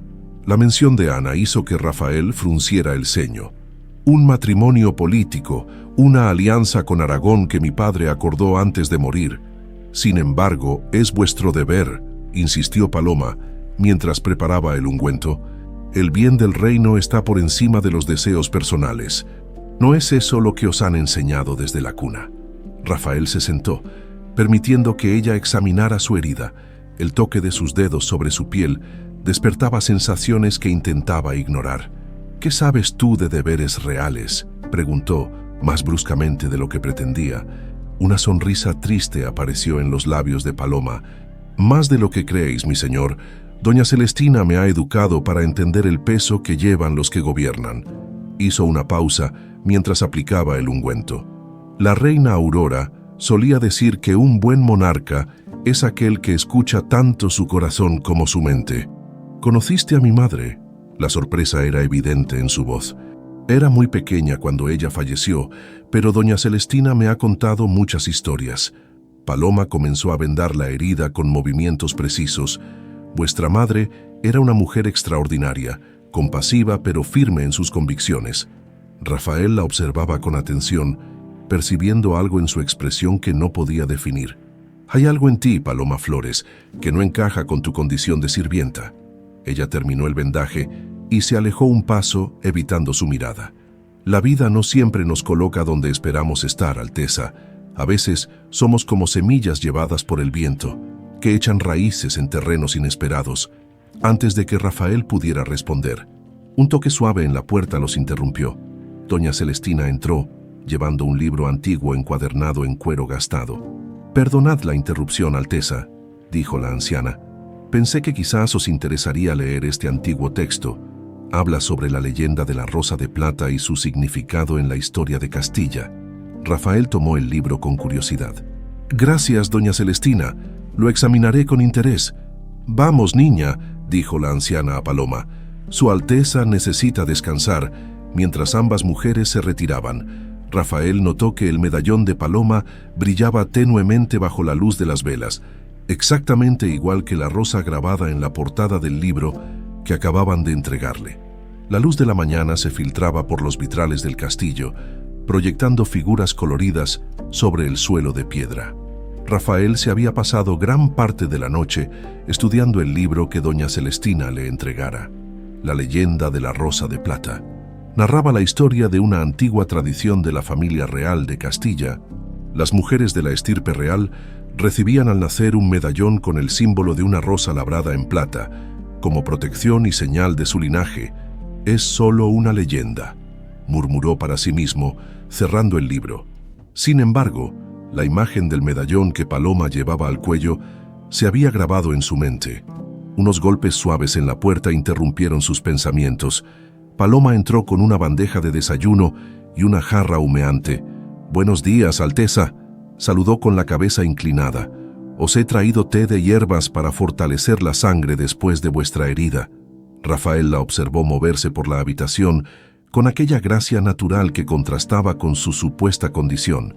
La mención de Ana hizo que Rafael frunciera el ceño. «Un matrimonio político, una alianza con Aragón que mi padre acordó antes de morir. Sin embargo, es vuestro deber», insistió Paloma, mientras preparaba el ungüento. «El bien del reino está por encima de los deseos personales. ¿No es eso lo que os han enseñado desde la cuna?». Rafael se sentó, permitiendo que ella examinara su herida. El toque de sus dedos sobre su piel despertaba sensaciones que intentaba ignorar. ¿Qué sabes tú de deberes reales?, preguntó, más bruscamente de lo que pretendía. Una sonrisa triste apareció en los labios de Paloma. Más de lo que creéis, mi señor. Doña Celestina me ha educado para entender el peso que llevan los que gobiernan. Hizo una pausa mientras aplicaba el ungüento. La reina Aurora solía decir que un buen monarca es aquel que escucha tanto su corazón como su mente. ¿Conociste a mi madre? La sorpresa era evidente en su voz. Era muy pequeña cuando ella falleció, pero doña Celestina me ha contado muchas historias. Paloma comenzó a vendar la herida con movimientos precisos. Vuestra madre era una mujer extraordinaria, compasiva pero firme en sus convicciones. Rafael la observaba con atención, percibiendo algo en su expresión que no podía definir. Hay algo en ti, Paloma Flores, que no encaja con tu condición de sirvienta. Ella terminó el vendaje y se alejó un paso, evitando su mirada. La vida no siempre nos coloca donde esperamos estar, Alteza. A veces somos como semillas llevadas por el viento, que echan raíces en terrenos inesperados. Antes de que Rafael pudiera responder, un toque suave en la puerta los interrumpió. Doña Celestina entró, llevando un libro antiguo encuadernado en cuero gastado. «Perdonad la interrupción, Alteza», dijo la anciana. «Pensé que quizás os interesaría leer este antiguo texto. Habla sobre la leyenda de la Rosa de Plata y su significado en la historia de Castilla». Rafael tomó el libro con curiosidad. «Gracias, doña Celestina. Lo examinaré con interés». «Vamos, niña», dijo la anciana a Paloma. «Su Alteza necesita descansar», mientras ambas mujeres se retiraban. Rafael notó que el medallón de Paloma brillaba tenuemente bajo la luz de las velas, exactamente igual que la rosa grabada en la portada del libro que acababan de entregarle. La luz de la mañana se filtraba por los vitrales del castillo, proyectando figuras coloridas sobre el suelo de piedra. Rafael se había pasado gran parte de la noche estudiando el libro que doña Celestina le entregara. La leyenda de la Rosa de Plata narraba la historia de una antigua tradición de la familia real de Castilla. Las mujeres de la estirpe real recibían al nacer un medallón con el símbolo de una rosa labrada en plata, como protección y señal de su linaje. «Es solo una leyenda», murmuró para sí mismo, cerrando el libro. Sin embargo, la imagen del medallón que Paloma llevaba al cuello se había grabado en su mente. Unos golpes suaves en la puerta interrumpieron sus pensamientos. Paloma entró con una bandeja de desayuno y una jarra humeante. «Buenos días, Alteza», saludó con la cabeza inclinada. «Os he traído té de hierbas para fortalecer la sangre después de vuestra herida». Rafael la observó moverse por la habitación con aquella gracia natural que contrastaba con su supuesta condición.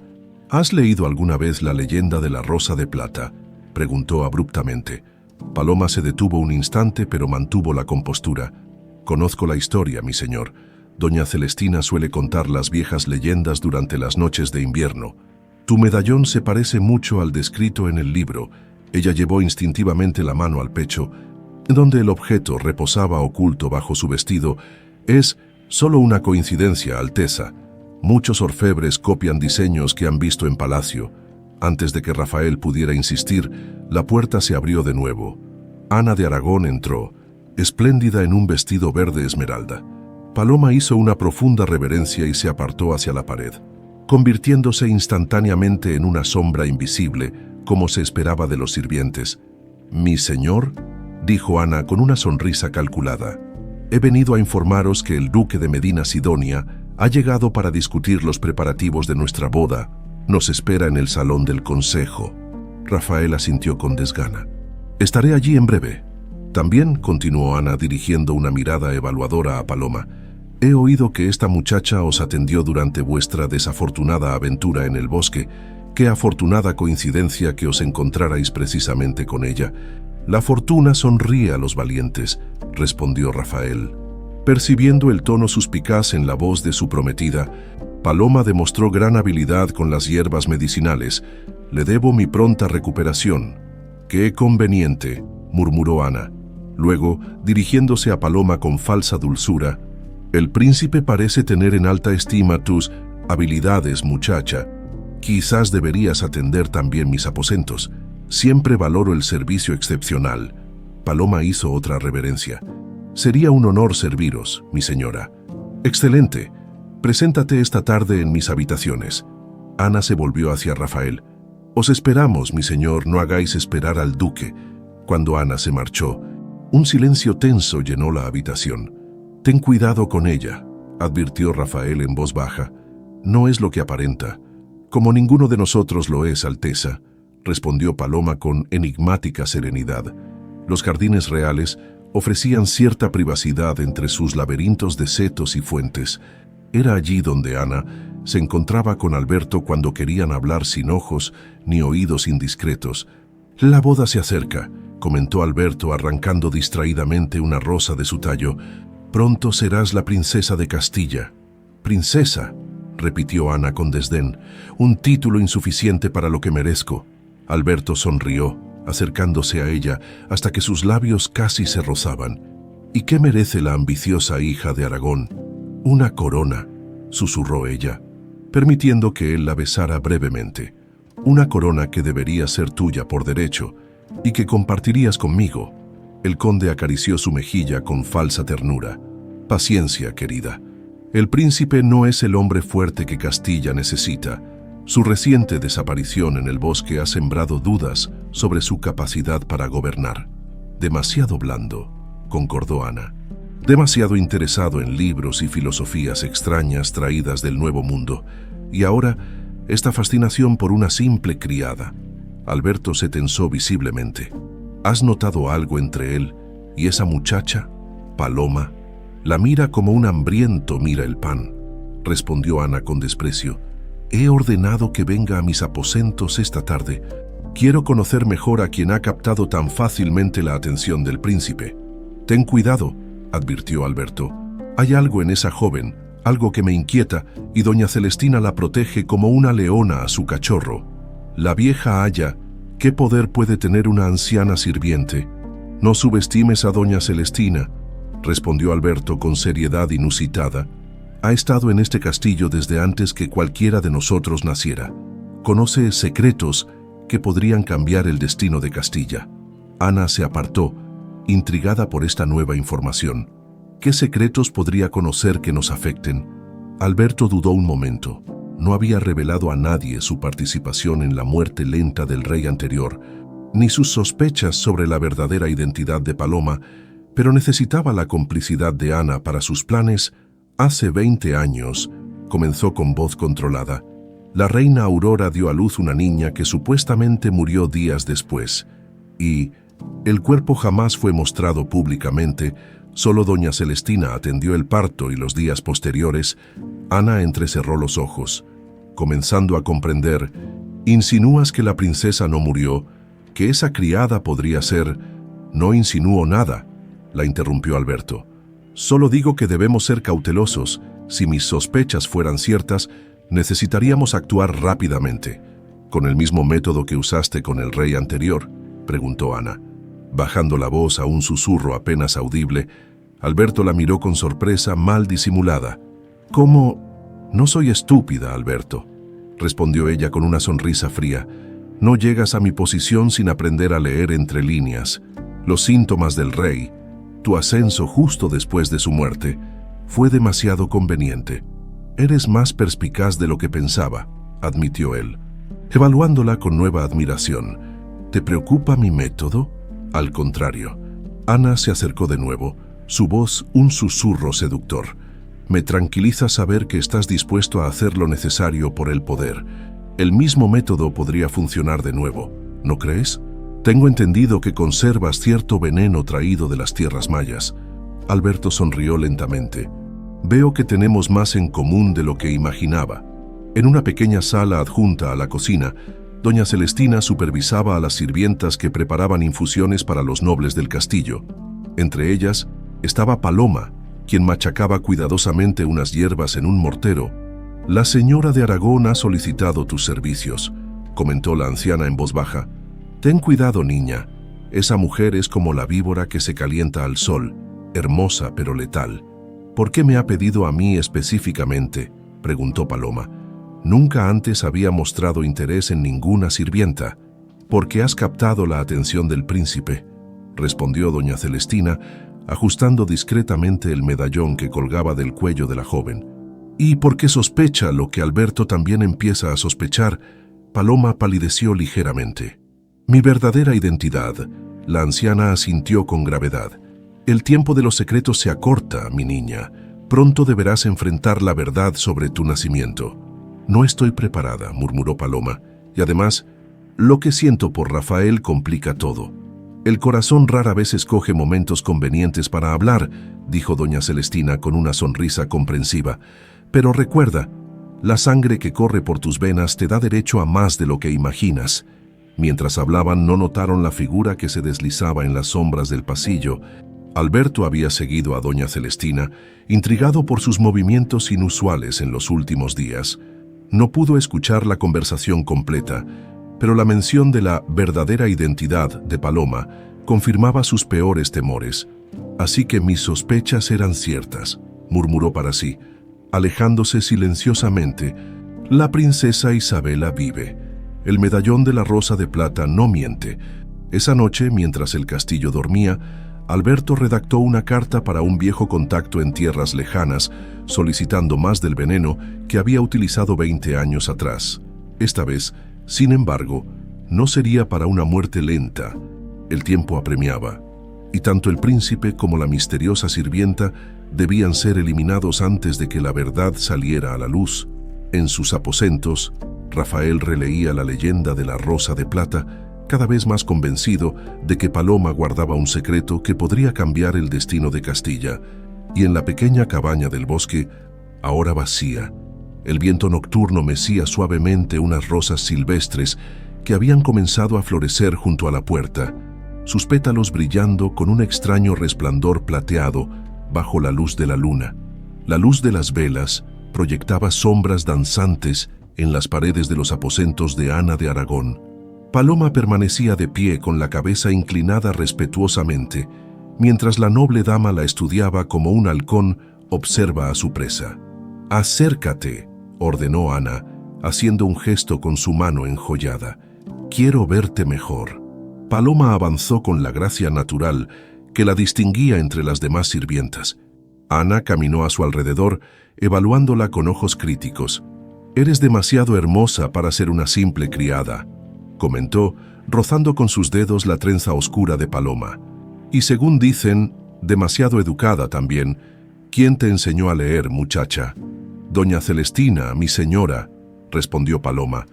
«¿Has leído alguna vez la leyenda de la Rosa de Plata?», preguntó abruptamente. Paloma se detuvo un instante, pero mantuvo la compostura. «Conozco la historia, mi señor. Doña Celestina suele contar las viejas leyendas durante las noches de invierno. Tu medallón se parece mucho al descrito en el libro». Ella llevó instintivamente la mano al pecho, donde el objeto reposaba oculto bajo su vestido. «Es solo una coincidencia, Alteza. Muchos orfebres copian diseños que han visto en palacio». Antes de que Rafael pudiera insistir, la puerta se abrió de nuevo. Ana de Aragón entró, espléndida en un vestido verde esmeralda. Paloma hizo una profunda reverencia y se apartó hacia la pared, convirtiéndose instantáneamente en una sombra invisible, como se esperaba de los sirvientes. «Mi señor», dijo Ana con una sonrisa calculada, «he venido a informaros que el duque de Medina Sidonia ha llegado para discutir los preparativos de nuestra boda. Nos espera en el salón del consejo». Rafael asintió con desgana. «Estaré allí en breve». «También», continuó Ana dirigiendo una mirada evaluadora a Paloma, «he oído que esta muchacha os atendió durante vuestra desafortunada aventura en el bosque. Qué afortunada coincidencia que os encontrarais precisamente con ella». «La fortuna sonríe a los valientes», respondió Rafael. Percibiendo el tono suspicaz en la voz de su prometida, Paloma demostró gran habilidad con las hierbas medicinales. «Le debo mi pronta recuperación». «Qué conveniente», murmuró Ana. Luego, dirigiéndose a Paloma con falsa dulzura, «El príncipe parece tener en alta estima tus habilidades, muchacha. Quizás deberías atender también mis aposentos. Siempre valoro el servicio excepcional». Paloma hizo otra reverencia. «Sería un honor serviros, mi señora». Excelente. Preséntate esta tarde en mis habitaciones. Ana se volvió hacia Rafael. Os esperamos, mi señor, no hagáis esperar al duque. Cuando Ana se marchó, un silencio tenso llenó la habitación. Ten cuidado con ella, advirtió Rafael en voz baja. No es lo que aparenta. Como ninguno de nosotros lo es, Alteza, respondió Paloma con enigmática serenidad. Los jardines reales ofrecían cierta privacidad entre sus laberintos de setos y fuentes. Era allí donde Ana se encontraba con Alberto cuando querían hablar sin ojos ni oídos indiscretos. La boda se acerca, comentó Alberto arrancando distraídamente una rosa de su tallo. Pronto serás la princesa de Castilla. Princesa, repitió Ana con desdén, un título insuficiente para lo que merezco. Alberto sonrió, acercándose a ella hasta que sus labios casi se rozaban. ¿Y qué merece la ambiciosa hija de Aragón? Una corona, susurró ella, permitiendo que él la besara brevemente. Una corona que debería ser tuya por derecho y que compartirías conmigo. El conde acarició su mejilla con falsa ternura. Paciencia, querida. El príncipe no es el hombre fuerte que Castilla necesita. Su reciente desaparición en el bosque ha sembrado dudas sobre su capacidad para gobernar. Demasiado blando, concordó Ana. Demasiado interesado en libros y filosofías extrañas traídas del Nuevo Mundo. Y ahora, esta fascinación por una simple criada. Alberto se tensó visiblemente. ¿Has notado algo entre él y esa muchacha, Paloma? La mira como un hambriento mira el pan, respondió Ana con desprecio. He ordenado que venga a mis aposentos esta tarde. Quiero conocer mejor a quien ha captado tan fácilmente la atención del príncipe. Ten cuidado, advirtió Alberto. Hay algo en esa joven, algo que me inquieta, y doña Celestina la protege como una leona a su cachorro. La vieja Aya, ¿qué poder puede tener una anciana sirviente? No subestimes a doña Celestina, respondió Alberto con seriedad inusitada. Ha estado en este castillo desde antes que cualquiera de nosotros naciera. Conoce secretos que podrían cambiar el destino de Castilla. Ana se apartó, intrigada por esta nueva información. ¿Qué secretos podría conocer que nos afecten? Alberto dudó un momento. No había revelado a nadie su participación en la muerte lenta del rey anterior, ni sus sospechas sobre la verdadera identidad de Paloma, pero necesitaba la complicidad de Ana para sus planes. Hace 20 años, comenzó con voz controlada, la reina Aurora dio a luz una niña que supuestamente murió días después, y el cuerpo jamás fue mostrado públicamente. Solo doña Celestina atendió el parto y los días posteriores. Ana entrecerró los ojos, comenzando a comprender. ¿Insinúas que la princesa no murió? ¿Que esa criada podría ser? No insinúo nada, la interrumpió Alberto. Solo digo que debemos ser cautelosos. Si mis sospechas fueran ciertas, necesitaríamos actuar rápidamente. ¿Con el mismo método que usaste con el rey anterior?, preguntó Ana. Bajando la voz a un susurro apenas audible, Alberto la miró con sorpresa mal disimulada. ¿Cómo? No soy estúpida, Alberto, respondió ella con una sonrisa fría. No llegas a mi posición sin aprender a leer entre líneas. Los síntomas del rey, tu ascenso justo después de su muerte, fue demasiado conveniente. Eres más perspicaz de lo que pensaba, admitió él, evaluándola con nueva admiración. ¿Te preocupa mi método? Al contrario. Ana se acercó de nuevo, su voz un susurro seductor. Me tranquiliza saber que estás dispuesto a hacer lo necesario por el poder. El mismo método podría funcionar de nuevo, ¿no crees? Tengo entendido que conservas cierto veneno traído de las tierras mayas. Alberto sonrió lentamente. Veo que tenemos más en común de lo que imaginaba. En una pequeña sala adjunta a la cocina, doña Celestina supervisaba a las sirvientas que preparaban infusiones para los nobles del castillo. Entre ellas estaba Paloma, quien machacaba cuidadosamente unas hierbas en un mortero. La señora de Aragón ha solicitado tus servicios, comentó la anciana en voz baja. Ten cuidado, niña. Esa mujer es como la víbora que se calienta al sol, hermosa pero letal. ¿Por qué me ha pedido a mí específicamente?, preguntó Paloma. Nunca antes había mostrado interés en ninguna sirvienta. «Porque has captado la atención del príncipe», respondió doña Celestina, ajustando discretamente el medallón que colgaba del cuello de la joven. Y porque sospecha lo que Alberto también empieza a sospechar, Paloma palideció ligeramente. «Mi verdadera identidad», la anciana asintió con gravedad. «El tiempo de los secretos se acorta, mi niña. Pronto deberás enfrentar la verdad sobre tu nacimiento». «No estoy preparada», murmuró Paloma. «Y además, lo que siento por Rafael complica todo». «El corazón rara vez escoge momentos convenientes para hablar», dijo doña Celestina con una sonrisa comprensiva. «Pero recuerda, la sangre que corre por tus venas te da derecho a más de lo que imaginas». Mientras hablaban, no notaron la figura que se deslizaba en las sombras del pasillo. Alberto había seguido a doña Celestina, intrigado por sus movimientos inusuales en los últimos días. No pudo escuchar la conversación completa, pero la mención de la verdadera identidad de Paloma confirmaba sus peores temores. «Así que mis sospechas eran ciertas», murmuró para sí. Alejándose silenciosamente, «La princesa Isabela vive. El medallón de la rosa de plata no miente». Esa noche, mientras el castillo dormía, Alberto redactó una carta para un viejo contacto en tierras lejanas, solicitando más del veneno que había utilizado 20 años atrás. Esta vez, sin embargo, no sería para una muerte lenta. El tiempo apremiaba, y tanto el príncipe como la misteriosa sirvienta debían ser eliminados antes de que la verdad saliera a la luz. En sus aposentos, Rafael releía la leyenda de la Rosa de Plata, cada vez más convencido de que Paloma guardaba un secreto que podría cambiar el destino de Castilla. Y en la pequeña cabaña del bosque, ahora vacía, el viento nocturno mecía suavemente unas rosas silvestres que habían comenzado a florecer junto a la puerta, sus pétalos brillando con un extraño resplandor plateado bajo la luz de la luna. La luz de las velas proyectaba sombras danzantes en las paredes de los aposentos de Ana de Aragón. Paloma permanecía de pie con la cabeza inclinada respetuosamente, mientras la noble dama la estudiaba como un halcón observa a su presa. «Acércate», ordenó Ana, haciendo un gesto con su mano enjollada. «Quiero verte mejor». Paloma avanzó con la gracia natural que la distinguía entre las demás sirvientas. Ana caminó a su alrededor, evaluándola con ojos críticos. «Eres demasiado hermosa para ser una simple criada», comentó, rozando con sus dedos la trenza oscura de Paloma. «Y según dicen, demasiado educada también. ¿Quién te enseñó a leer, muchacha?» «Doña Celestina, mi señora», respondió Paloma.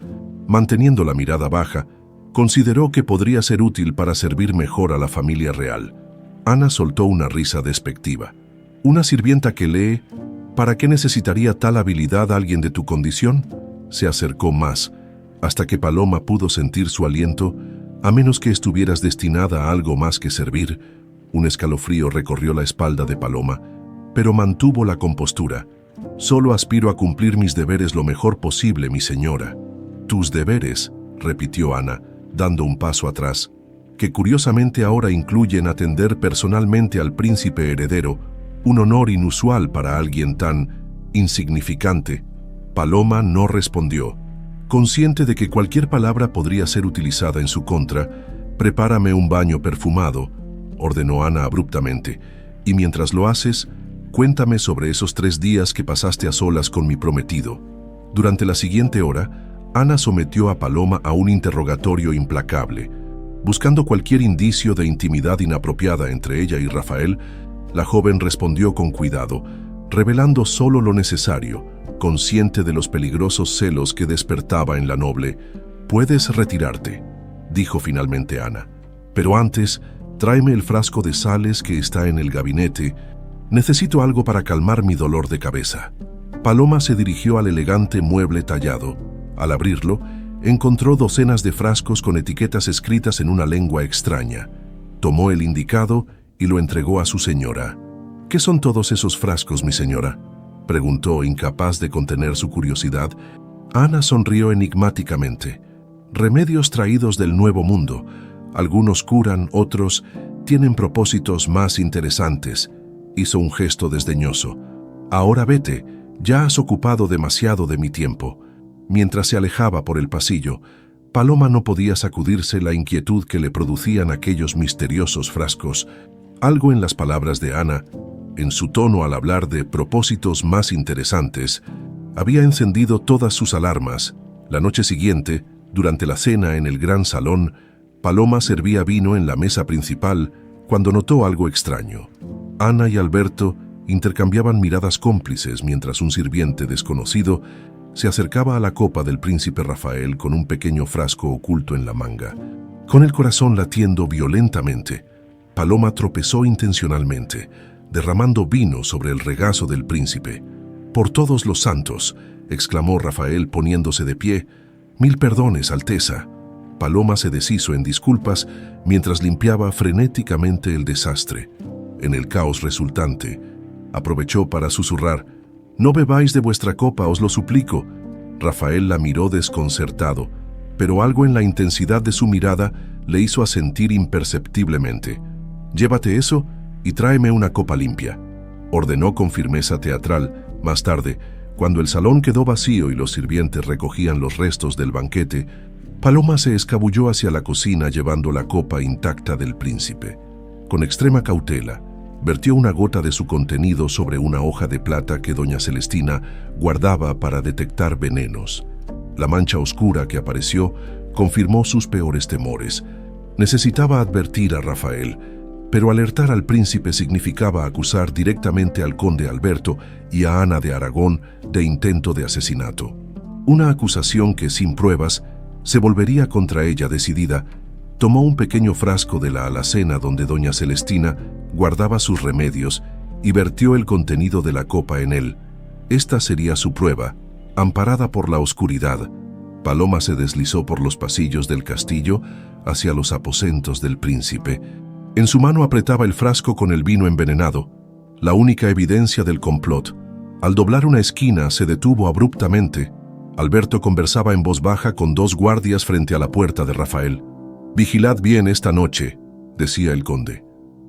Manteniendo la mirada baja, consideró que podría ser útil para servir mejor a la familia real. Ana soltó una risa despectiva. «¿Una sirvienta que lee? ¿Para qué necesitaría tal habilidad alguien de tu condición?». Se acercó más, hasta que Paloma pudo sentir su aliento, a menos que estuvieras destinada a algo más que servir. Un escalofrío recorrió la espalda de Paloma, pero mantuvo la compostura. «Solo aspiro a cumplir mis deberes lo mejor posible, mi señora». «Tus deberes», repitió Ana, dando un paso atrás, «que curiosamente ahora incluyen atender personalmente al príncipe heredero, un honor inusual para alguien tan insignificante». Paloma no respondió. Consciente de que cualquier palabra podría ser utilizada en su contra, «Prepárame un baño perfumado», ordenó Ana abruptamente, «y mientras lo haces, cuéntame sobre esos 3 días que pasaste a solas con mi prometido». Durante la siguiente hora, Ana sometió a Paloma a un interrogatorio implacable. Buscando cualquier indicio de intimidad inapropiada entre ella y Rafael, la joven respondió con cuidado, revelando solo lo necesario, consciente de los peligrosos celos que despertaba en la noble. «Puedes retirarte», dijo finalmente Ana. «Pero antes, tráeme el frasco de sales que está en el gabinete. Necesito algo para calmar mi dolor de cabeza». Paloma se dirigió al elegante mueble tallado. Al abrirlo, encontró docenas de frascos con etiquetas escritas en una lengua extraña. Tomó el indicado y lo entregó a su señora. «¿Qué son todos esos frascos, mi señora?», preguntó, incapaz de contener su curiosidad. Ana sonrió enigmáticamente. «Remedios traídos del Nuevo Mundo. Algunos curan, otros tienen propósitos más interesantes». Hizo un gesto desdeñoso. «Ahora vete, ya has ocupado demasiado de mi tiempo». Mientras se alejaba por el pasillo, Paloma no podía sacudirse la inquietud que le producían aquellos misteriosos frascos. Algo en las palabras de Ana, en su tono al hablar de propósitos más interesantes, había encendido todas sus alarmas. La noche siguiente, durante la cena en el gran salón, Paloma servía vino en la mesa principal cuando notó algo extraño. Ana y Alberto intercambiaban miradas cómplices mientras un sirviente desconocido se acercaba a la copa del príncipe Rafael con un pequeño frasco oculto en la manga. Con el corazón latiendo violentamente, Paloma tropezó intencionalmente, derramando vino sobre el regazo del príncipe. «Por todos los santos», exclamó Rafael poniéndose de pie. «Mil perdones, Alteza». Paloma se deshizo en disculpas mientras limpiaba frenéticamente el desastre. En el caos resultante, aprovechó para susurrar: «No bebáis de vuestra copa, os lo suplico». Rafael la miró desconcertado, pero algo en la intensidad de su mirada le hizo asentir imperceptiblemente. «Llévate eso y tráeme una copa limpia», ordenó con firmeza teatral. Más tarde, cuando el salón quedó vacío y los sirvientes recogían los restos del banquete, Paloma se escabulló hacia la cocina llevando la copa intacta del príncipe. Con extrema cautela, vertió una gota de su contenido sobre una hoja de plata que doña Celestina guardaba para detectar venenos. La mancha oscura que apareció confirmó sus peores temores. Necesitaba advertir a Rafael, pero alertar al príncipe significaba acusar directamente al conde Alberto y a Ana de Aragón de intento de asesinato. Una acusación que, sin pruebas, se volvería contra ella decidida. Tomó un pequeño frasco de la alacena donde doña Celestina guardaba sus remedios y vertió el contenido de la copa en él. Esta sería su prueba. Amparada por la oscuridad, Paloma se deslizó por los pasillos del castillo hacia los aposentos del príncipe. En su mano apretaba el frasco con el vino envenenado, la única evidencia del complot. Al doblar una esquina se detuvo abruptamente. Alberto conversaba en voz baja con dos guardias frente a la puerta de Rafael. «Vigilad bien esta noche», decía el conde.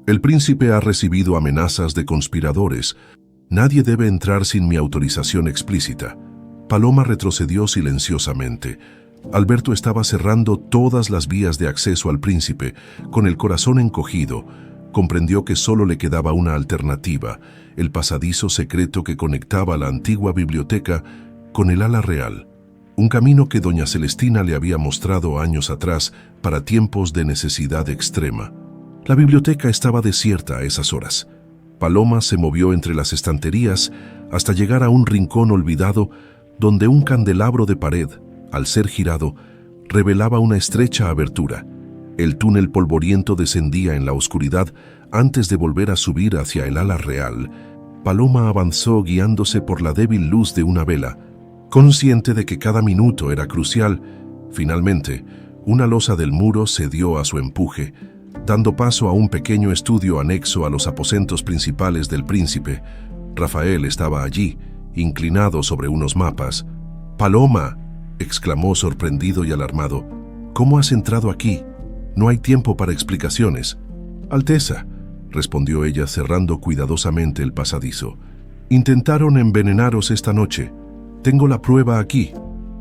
«El príncipe ha recibido amenazas de conspiradores. Nadie debe entrar sin mi autorización explícita». Paloma retrocedió silenciosamente. Alberto estaba cerrando todas las vías de acceso al príncipe. Con el corazón encogido, comprendió que solo le quedaba una alternativa: el pasadizo secreto que conectaba la antigua biblioteca con el ala real, un camino que doña Celestina le había mostrado años atrás para tiempos de necesidad extrema. La biblioteca estaba desierta a esas horas. Paloma se movió entre las estanterías hasta llegar a un rincón olvidado donde un candelabro de pared, al ser girado, revelaba una estrecha abertura. El túnel polvoriento descendía en la oscuridad antes de volver a subir hacia el ala real. Paloma avanzó guiándose por la débil luz de una vela, consciente de que cada minuto era crucial. Finalmente, una losa del muro cedió a su empuje, dando paso a un pequeño estudio anexo a los aposentos principales del príncipe. Rafael estaba allí, inclinado sobre unos mapas. «¡Paloma!», exclamó sorprendido y alarmado. «¿Cómo has entrado aquí? No hay tiempo para explicaciones». «Alteza», respondió ella cerrando cuidadosamente el pasadizo. «Intentaron envenenaros esta noche. Tengo la prueba aquí».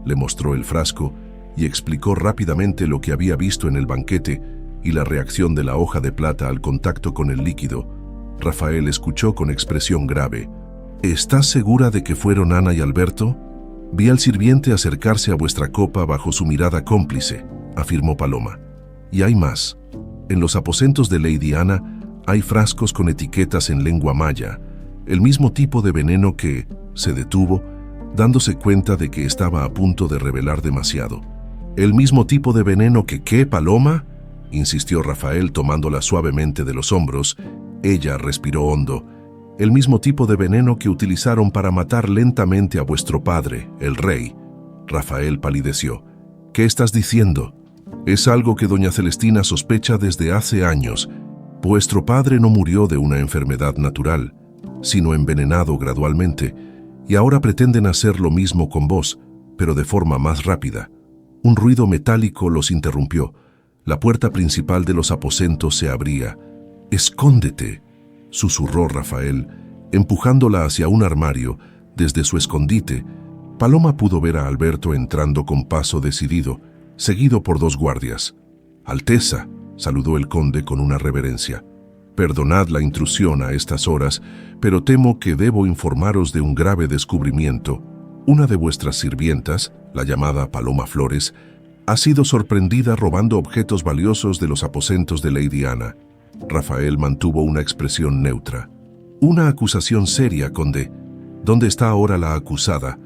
Le mostró el frasco y explicó rápidamente lo que había visto en el banquete y la reacción de la hoja de plata al contacto con el líquido. Rafael escuchó con expresión grave. «¿Estás segura de que fueron Ana y Alberto? Vi al sirviente acercarse a vuestra copa bajo su mirada cómplice», afirmó Paloma. «Y hay más. En los aposentos de Lady Ana hay frascos con etiquetas en lengua maya, el mismo tipo de veneno que…». Se detuvo, dándose cuenta de que estaba a punto de revelar demasiado. «¿El mismo tipo de veneno que qué, Paloma?», insistió Rafael tomándola suavemente de los hombros. Ella respiró hondo. «El mismo tipo de veneno que utilizaron para matar lentamente a vuestro padre, el rey». Rafael palideció. «¿Qué estás diciendo? Es algo que doña Celestina sospecha desde hace años. Vuestro padre no murió de una enfermedad natural, sino envenenado gradualmente, y ahora pretenden hacer lo mismo con vos, pero de forma más rápida». Un ruido metálico los interrumpió. La puerta principal de los aposentos se abría. «¡Escóndete!», susurró Rafael, empujándola hacia un armario. Desde su escondite, Paloma pudo ver a Alberto entrando con paso decidido, seguido por dos guardias. «Alteza», saludó el conde con una reverencia. Perdonad la intrusión a estas horas, pero temo que debo informaros de un grave descubrimiento. Una de vuestras sirvientas, la llamada Paloma Flores, ha sido sorprendida robando objetos valiosos de los aposentos de Lady Ana. Rafael mantuvo una expresión neutra. Una acusación seria, conde. ¿Dónde está ahora la acusada?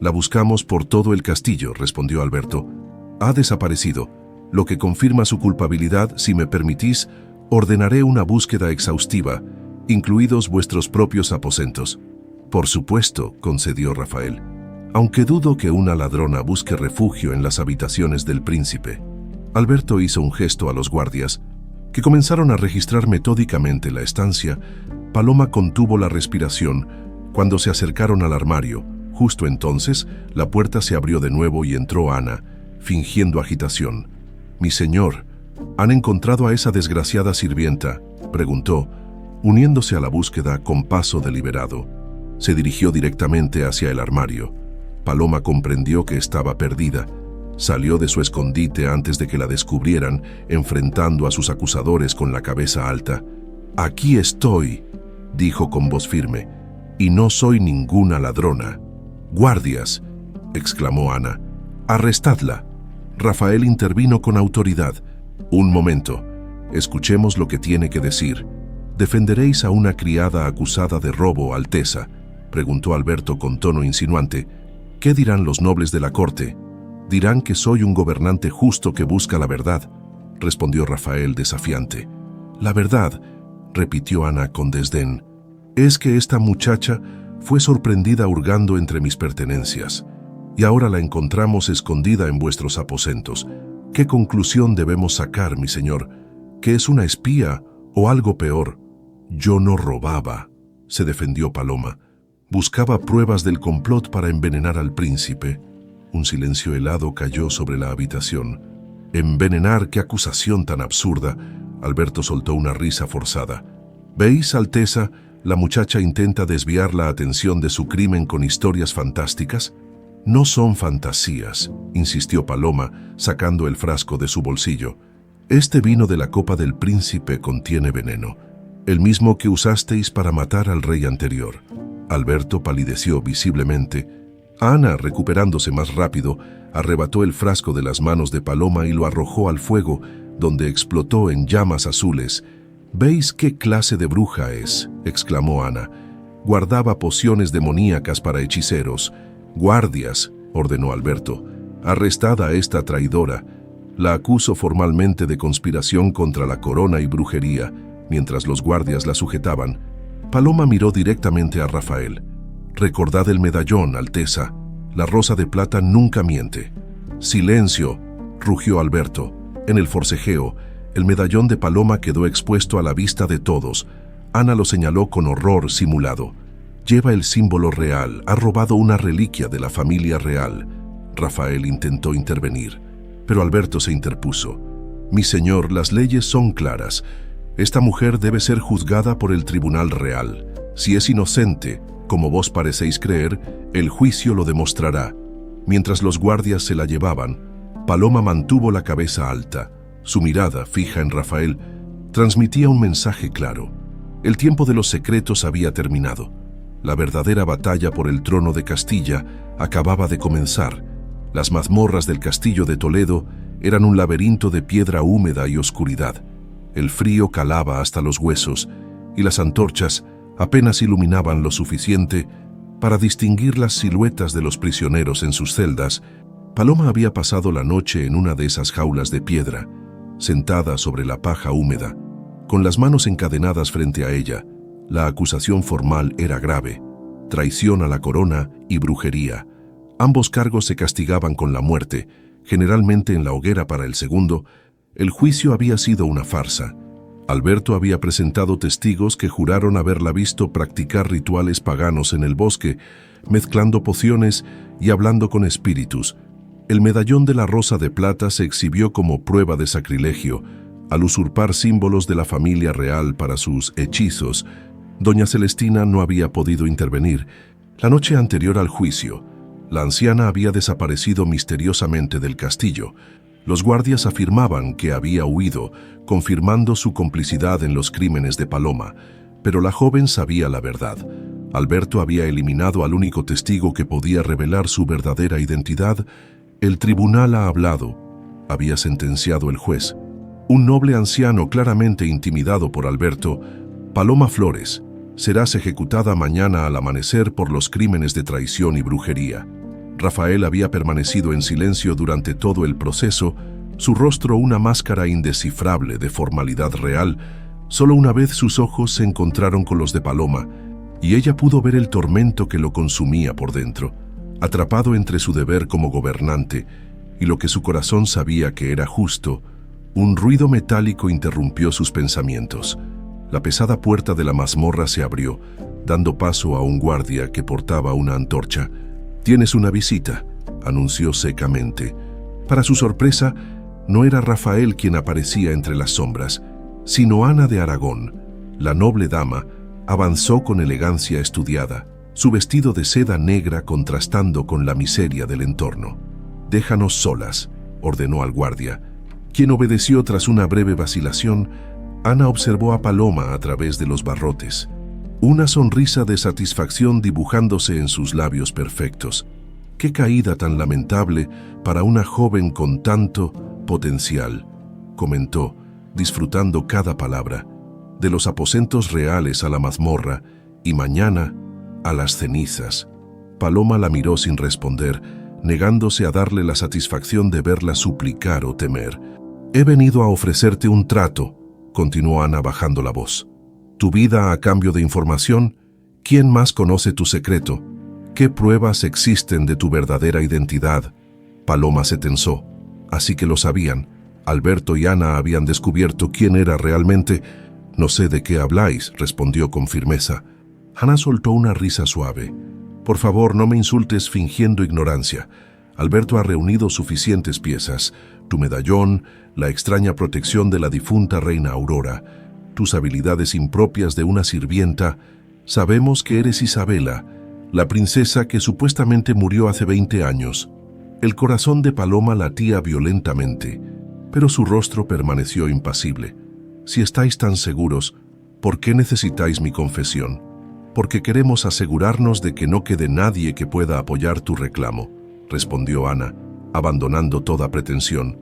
La buscamos por todo el castillo, respondió Alberto. Ha desaparecido, lo que confirma su culpabilidad. Si me permitís, ordenaré una búsqueda exhaustiva, incluidos vuestros propios aposentos. Por supuesto, concedió Rafael, aunque dudo que una ladrona busque refugio en las habitaciones del príncipe. Alberto hizo un gesto a los guardias, que comenzaron a registrar metódicamente la estancia. Paloma contuvo la respiración cuando se acercaron al armario. Justo entonces, la puerta se abrió de nuevo y entró Ana, fingiendo agitación. «Mi señor, ¿han encontrado a esa desgraciada sirvienta?», preguntó, uniéndose a la búsqueda con paso deliberado. Se dirigió directamente hacia el armario. Paloma comprendió que estaba perdida. Salió de su escondite antes de que la descubrieran, enfrentando a sus acusadores con la cabeza alta. «Aquí estoy», dijo con voz firme, «y no soy ninguna ladrona». «Guardias», exclamó Ana, «arrestadla». Rafael intervino con autoridad. «Un momento, escuchemos lo que tiene que decir. ¿Defenderéis a una criada acusada de robo, Alteza?», preguntó Alberto con tono insinuante. «¿Qué dirán los nobles de la corte? Dirán que soy un gobernante justo que busca la verdad», respondió Rafael desafiante. «La verdad», repitió Ana con desdén, «es que esta muchacha fue sorprendida hurgando entre mis pertenencias, y ahora la encontramos escondida en vuestros aposentos. ¿Qué conclusión debemos sacar, mi señor? ¿Que es una espía o algo peor?» «Yo no robaba», se defendió Paloma. «Buscaba pruebas del complot para envenenar al príncipe». Un silencio helado cayó sobre la habitación. «¿Envenenar? ¡Qué acusación tan absurda!». Alberto soltó una risa forzada. «¿Veis, Alteza? La muchacha intenta desviar la atención de su crimen con historias fantásticas». «No son fantasías», insistió Paloma, sacando el frasco de su bolsillo. «Este vino de la copa del príncipe contiene veneno, el mismo que usasteis para matar al rey anterior». Alberto palideció visiblemente. Ana, recuperándose más rápido, arrebató el frasco de las manos de Paloma y lo arrojó al fuego, donde explotó en llamas azules. «¿Veis qué clase de bruja es?», exclamó Ana. «Guardaba pociones demoníacas para hechiceros». «Guardias», ordenó Alberto, «arrestad a esta traidora. La acuso formalmente de conspiración contra la corona y brujería». Mientras los guardias la sujetaban, Paloma miró directamente a Rafael. «Recordad el medallón, Alteza. La rosa de plata nunca miente». «Silencio», rugió Alberto. En el forcejeo, el medallón de Paloma quedó expuesto a la vista de todos. Ana lo señaló con horror simulado. «Lleva el símbolo real, ha robado una reliquia de la familia real». Rafael intentó intervenir, pero Alberto se interpuso. «Mi señor, las leyes son claras. Esta mujer debe ser juzgada por el tribunal real. Si es inocente, como vos parecéis creer, el juicio lo demostrará». Mientras los guardias se la llevaban, Paloma mantuvo la cabeza alta. Su mirada, fija en Rafael, transmitía un mensaje claro. El tiempo de los secretos había terminado. La verdadera batalla por el trono de Castilla acababa de comenzar. Las mazmorras del castillo de Toledo eran un laberinto de piedra húmeda y oscuridad. El frío calaba hasta los huesos y las antorchas apenas iluminaban lo suficiente para distinguir las siluetas de los prisioneros en sus celdas. Paloma había pasado la noche en una de esas jaulas de piedra, sentada sobre la paja húmeda, con las manos encadenadas frente a ella. La acusación formal era grave: traición a la corona y brujería. Ambos cargos se castigaban con la muerte, generalmente en la hoguera para el segundo. El juicio había sido una farsa. Alberto había presentado testigos que juraron haberla visto practicar rituales paganos en el bosque, mezclando pociones y hablando con espíritus. El medallón de la rosa de plata se exhibió como prueba de sacrilegio, al usurpar símbolos de la familia real para sus hechizos. Doña Celestina no había podido intervenir. La noche anterior al juicio, la anciana había desaparecido misteriosamente del castillo. Los guardias afirmaban que había huido, confirmando su complicidad en los crímenes de Paloma, pero la joven sabía la verdad. Alberto había eliminado al único testigo que podía revelar su verdadera identidad. El tribunal ha hablado, había sentenciado el juez. Un noble anciano claramente intimidado por Alberto, Paloma Flores, serás ejecutada mañana al amanecer por los crímenes de traición y brujería. Rafael había permanecido en silencio durante todo el proceso, su rostro una máscara indescifrable de formalidad real. Solo una vez sus ojos se encontraron con los de Paloma, y ella pudo ver el tormento que lo consumía por dentro, atrapado entre su deber como gobernante y lo que su corazón sabía que era justo. Un ruido metálico interrumpió sus pensamientos. La pesada puerta de la mazmorra se abrió, dando paso a un guardia que portaba una antorcha. «Tienes una visita», anunció secamente. Para su sorpresa, no era Rafael quien aparecía entre las sombras, sino Ana de Aragón. La noble dama avanzó con elegancia estudiada, su vestido de seda negra contrastando con la miseria del entorno. «Déjanos solas», ordenó al guardia, quien obedeció tras una breve vacilación. Ana observó a Paloma a través de los barrotes, una sonrisa de satisfacción dibujándose en sus labios perfectos. «Qué caída tan lamentable para una joven con tanto potencial», comentó, disfrutando cada palabra. «De los aposentos reales a la mazmorra y mañana a las cenizas». Paloma la miró sin responder, negándose a darle la satisfacción de verla suplicar o temer. «He venido a ofrecerte un trato», continuó Ana bajando la voz. «Tu vida a cambio de información. ¿Quién más conoce tu secreto? ¿Qué pruebas existen de tu verdadera identidad?» Paloma se tensó. Así que lo sabían. Alberto y Ana habían descubierto quién era realmente. «No sé de qué habláis», respondió con firmeza. Ana soltó una risa suave. «Por favor, no me insultes fingiendo ignorancia. Alberto ha reunido suficientes piezas. Tu medallón, la extraña protección de la difunta reina Aurora, tus habilidades impropias de una sirvienta. Sabemos que eres Isabela, la princesa que supuestamente murió hace 20 años. El corazón de Paloma latía violentamente, pero su rostro permaneció impasible. «Si estáis tan seguros, ¿por qué necesitáis mi confesión?» «Porque queremos asegurarnos de que no quede nadie que pueda apoyar tu reclamo», respondió Ana, abandonando toda pretensión.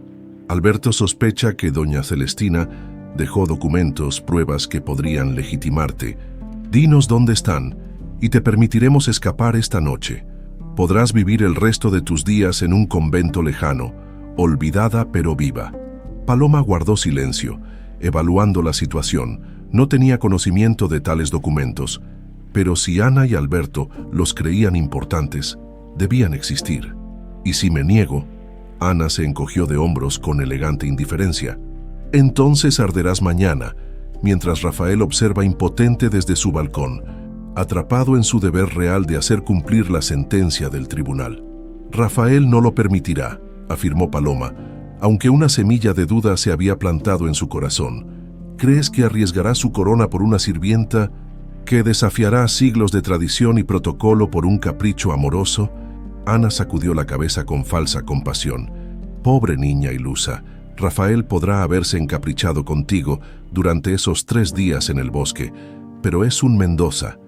«Alberto sospecha que doña Celestina dejó documentos, pruebas que podrían legitimarte. Dinos dónde están, y te permitiremos escapar esta noche. Podrás vivir el resto de tus días en un convento lejano, olvidada pero viva». Paloma guardó silencio, evaluando la situación. No tenía conocimiento de tales documentos, pero si Ana y Alberto los creían importantes, debían existir. «¿Y si me niego?». Ana se encogió de hombros con elegante indiferencia. «Entonces arderás mañana», mientras Rafael observa impotente desde su balcón, atrapado en su deber real de hacer cumplir la sentencia del tribunal. «Rafael no lo permitirá», afirmó Paloma, aunque una semilla de duda se había plantado en su corazón. «¿Crees que arriesgará su corona por una sirvienta que desafiará siglos de tradición y protocolo por un capricho amoroso?» Ana sacudió la cabeza con falsa compasión. «Pobre niña ilusa, Rafael podrá haberse encaprichado contigo durante esos 3 días en el bosque, pero es un Mendoza.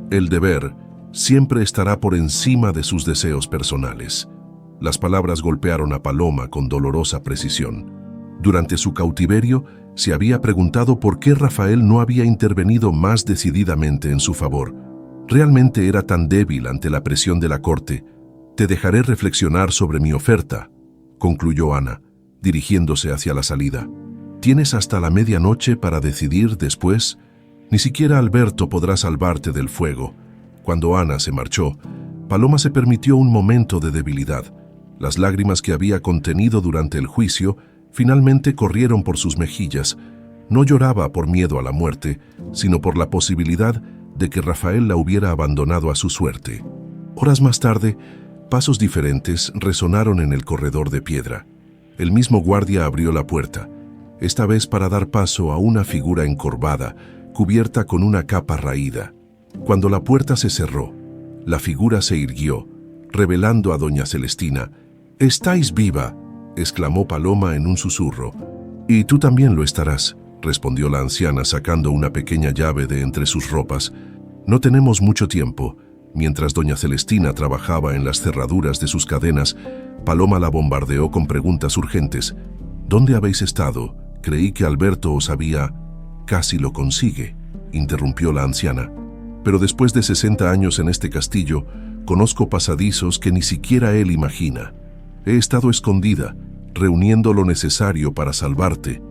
El deber siempre estará por encima de sus deseos personales». Las palabras golpearon a Paloma con dolorosa precisión. Durante su cautiverio, se había preguntado por qué Rafael no había intervenido más decididamente en su favor. ¿Realmente era tan débil ante la presión de la corte? «Te dejaré reflexionar sobre mi oferta», concluyó Ana, dirigiéndose hacia la salida. «Tienes hasta la medianoche para decidir después. Ni siquiera Alberto podrá salvarte del fuego». Cuando Ana se marchó, Paloma se permitió un momento de debilidad. Las lágrimas que había contenido durante el juicio finalmente corrieron por sus mejillas. No lloraba por miedo a la muerte, sino por la posibilidad de que Rafael la hubiera abandonado a su suerte. Horas más tarde, pasos diferentes resonaron en el corredor de piedra. El mismo guardia abrió la puerta, esta vez para dar paso a una figura encorvada, cubierta con una capa raída. Cuando la puerta se cerró, la figura se irguió, revelando a doña Celestina. «Estáis viva», exclamó Paloma en un susurro. «Y tú también lo estarás», respondió la anciana sacando una pequeña llave de entre sus ropas. «No tenemos mucho tiempo». Mientras doña Celestina trabajaba en las cerraduras de sus cadenas, Paloma la bombardeó con preguntas urgentes. «¿Dónde habéis estado? Creí que Alberto os había...» «Casi lo consigue», interrumpió la anciana. «Pero después de 60 años en este castillo, conozco pasadizos que ni siquiera él imagina. He estado escondida, reuniendo lo necesario para salvarte».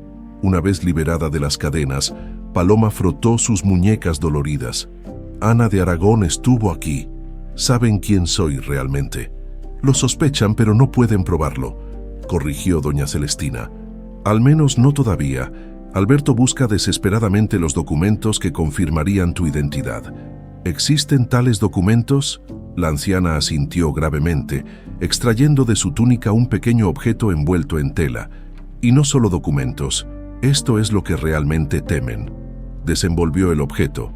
Una vez liberada de las cadenas, Paloma frotó sus muñecas doloridas. «Ana de Aragón estuvo aquí. Saben quién soy realmente. Lo sospechan, pero no pueden probarlo», corrigió doña Celestina. «Al menos no todavía. Alberto busca desesperadamente los documentos que confirmarían tu identidad». «¿Existen tales documentos?», la anciana asintió gravemente, extrayendo de su túnica un pequeño objeto envuelto en tela. «Y no solo documentos. Esto es lo que realmente temen». Desenvolvió el objeto,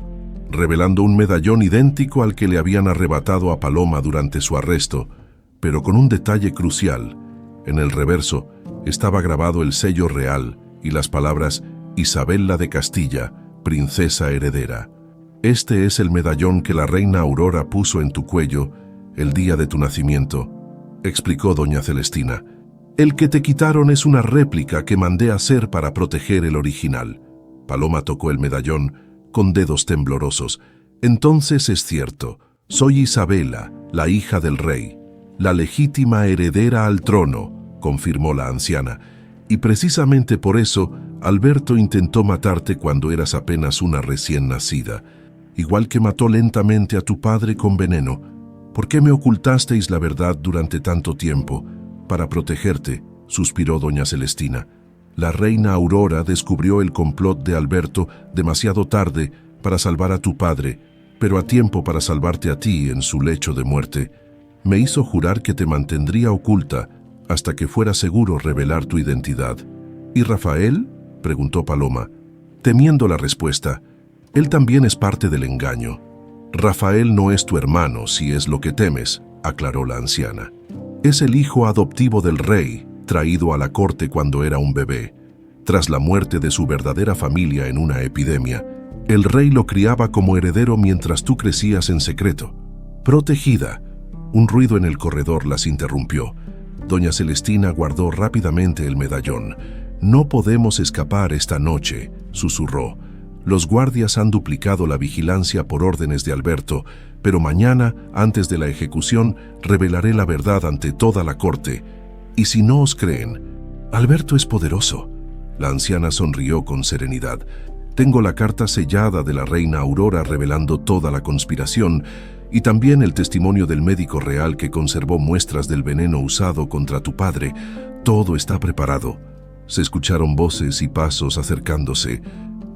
revelando un medallón idéntico al que le habían arrebatado a Paloma durante su arresto, pero con un detalle crucial. En el reverso estaba grabado el sello real y las palabras «Isabela de Castilla, princesa heredera». «Este es el medallón que la reina Aurora puso en tu cuello el día de tu nacimiento», explicó doña Celestina. «El que te quitaron es una réplica que mandé hacer para proteger el original». Paloma tocó el medallón con dedos temblorosos. «Entonces es cierto, soy Isabela, la hija del rey, la legítima heredera al trono», confirmó la anciana. «Y precisamente por eso, Alberto intentó matarte cuando eras apenas una recién nacida, igual que mató lentamente a tu padre con veneno. ¿Por qué me ocultasteis la verdad durante tanto tiempo? Para protegerte», suspiró doña Celestina. «La reina Aurora descubrió el complot de Alberto demasiado tarde para salvar a tu padre, pero a tiempo para salvarte a ti en su lecho de muerte. Me hizo jurar que te mantendría oculta hasta que fuera seguro revelar tu identidad». «¿Y Rafael?», preguntó Paloma, temiendo la respuesta. «Él también es parte del engaño». «Rafael no es tu hermano, si es lo que temes», aclaró la anciana. «Es el hijo adoptivo del rey, traído a la corte cuando era un bebé. Tras la muerte de su verdadera familia en una epidemia, el rey lo criaba como heredero mientras tú crecías en secreto. Protegida». Un ruido en el corredor las interrumpió. Doña Celestina guardó rápidamente el medallón. «No podemos escapar esta noche», susurró. «Los guardias han duplicado la vigilancia por órdenes de Alberto, pero mañana, antes de la ejecución, revelaré la verdad ante toda la corte. Y si no os creen, Alberto es poderoso». La anciana sonrió con serenidad. «Tengo la carta sellada de la reina Aurora revelando toda la conspiración y también el testimonio del médico real que conservó muestras del veneno usado contra tu padre. Todo está preparado». Se escucharon voces y pasos acercándose.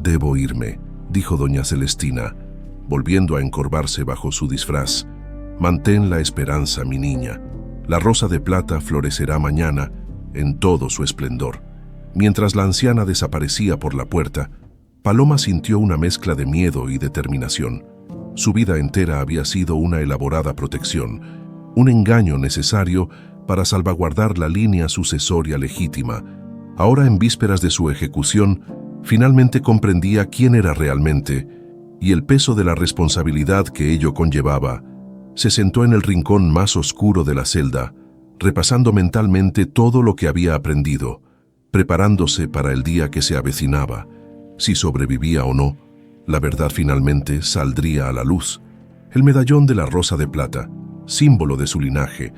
«Debo irme», dijo doña Celestina, volviendo a encorvarse bajo su disfraz. «Mantén la esperanza, mi niña. La rosa de plata florecerá mañana en todo su esplendor». Mientras la anciana desaparecía por la puerta, Paloma sintió una mezcla de miedo y determinación. Su vida entera había sido una elaborada protección, un engaño necesario para salvaguardar la línea sucesoria legítima. Ahora, en vísperas de su ejecución, finalmente comprendía quién era realmente y el peso de la responsabilidad que ello conllevaba. Se sentó en el rincón más oscuro de la celda, repasando mentalmente todo lo que había aprendido, preparándose para el día que se avecinaba. Si sobrevivía o no, la verdad finalmente saldría a la luz. El medallón de la rosa de plata, símbolo de su linaje,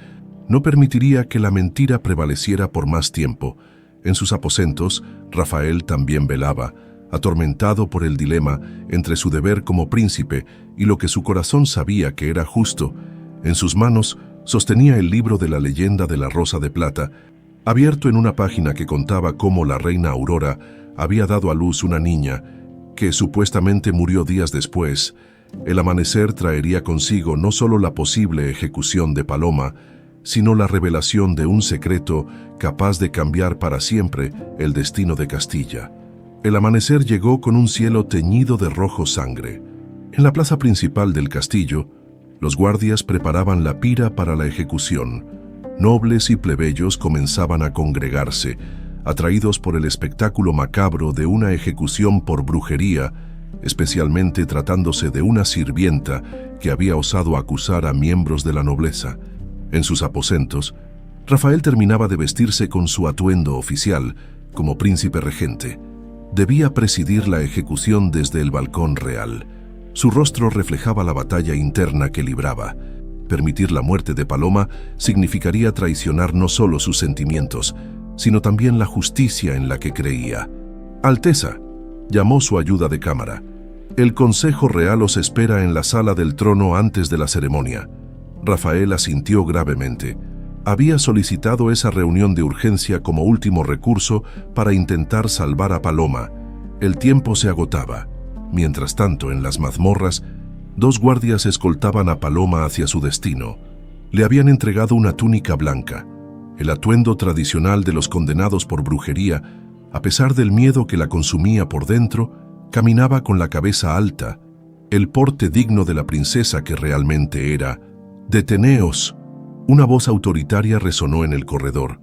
no permitiría que la mentira prevaleciera por más tiempo. En sus aposentos, Rafael también velaba, atormentado por el dilema entre su deber como príncipe y lo que su corazón sabía que era justo. En sus manos sostenía el libro de la leyenda de la rosa de plata, abierto en una página que contaba cómo la reina Aurora había dado a luz una niña que supuestamente murió días después. El amanecer traería consigo no solo la posible ejecución de Paloma, sino la revelación de un secreto capaz de cambiar para siempre el destino de Castilla. El amanecer llegó con un cielo teñido de rojo sangre. En la plaza principal del castillo, los guardias preparaban la pira para la ejecución. Nobles y plebeyos comenzaban a congregarse, atraídos por el espectáculo macabro de una ejecución por brujería, especialmente tratándose de una sirvienta que había osado acusar a miembros de la nobleza. En sus aposentos, Rafael terminaba de vestirse con su atuendo oficial, como príncipe regente. Debía presidir la ejecución desde el balcón real. Su rostro reflejaba la batalla interna que libraba. Permitir la muerte de Paloma significaría traicionar no solo sus sentimientos, sino también la justicia en la que creía. «Alteza», llamó su ayuda de cámara. «El Consejo Real os espera en la sala del trono antes de la ceremonia». Rafael asintió gravemente. Había solicitado esa reunión de urgencia como último recurso para intentar salvar a Paloma. El tiempo se agotaba. Mientras tanto, en las mazmorras, 2 guardias escoltaban a Paloma hacia su destino. Le habían entregado una túnica blanca, el atuendo tradicional de los condenados por brujería. A pesar del miedo que la consumía por dentro, caminaba con la cabeza alta, el porte digno de la princesa que realmente era. «¡Deteneos!». Una voz autoritaria resonó en el corredor.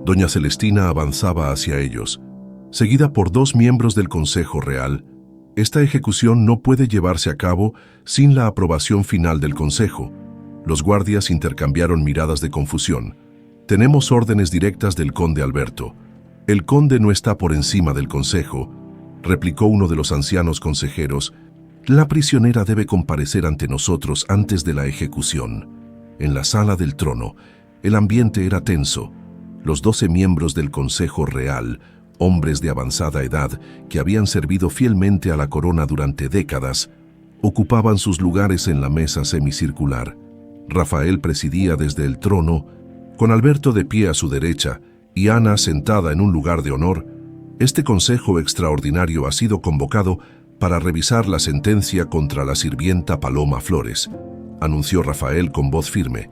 Doña Celestina avanzaba hacia ellos, seguida por 2 miembros del Consejo Real. Esta ejecución no puede llevarse a cabo sin la aprobación final del Consejo. Los guardias intercambiaron miradas de confusión. «Tenemos órdenes directas del conde Alberto». «El conde no está por encima del Consejo», replicó uno de los ancianos consejeros. «La prisionera debe comparecer ante nosotros antes de la ejecución». En la sala del trono, el ambiente era tenso. Los 12 miembros del Consejo Real, hombres de avanzada edad que habían servido fielmente a la corona durante décadas, ocupaban sus lugares en la mesa semicircular. Rafael presidía desde el trono, con Alberto de pie a su derecha y Ana sentada en un lugar de honor. Este consejo extraordinario ha sido convocado para revisar la sentencia contra la sirvienta Paloma Flores, anunció Rafael con voz firme.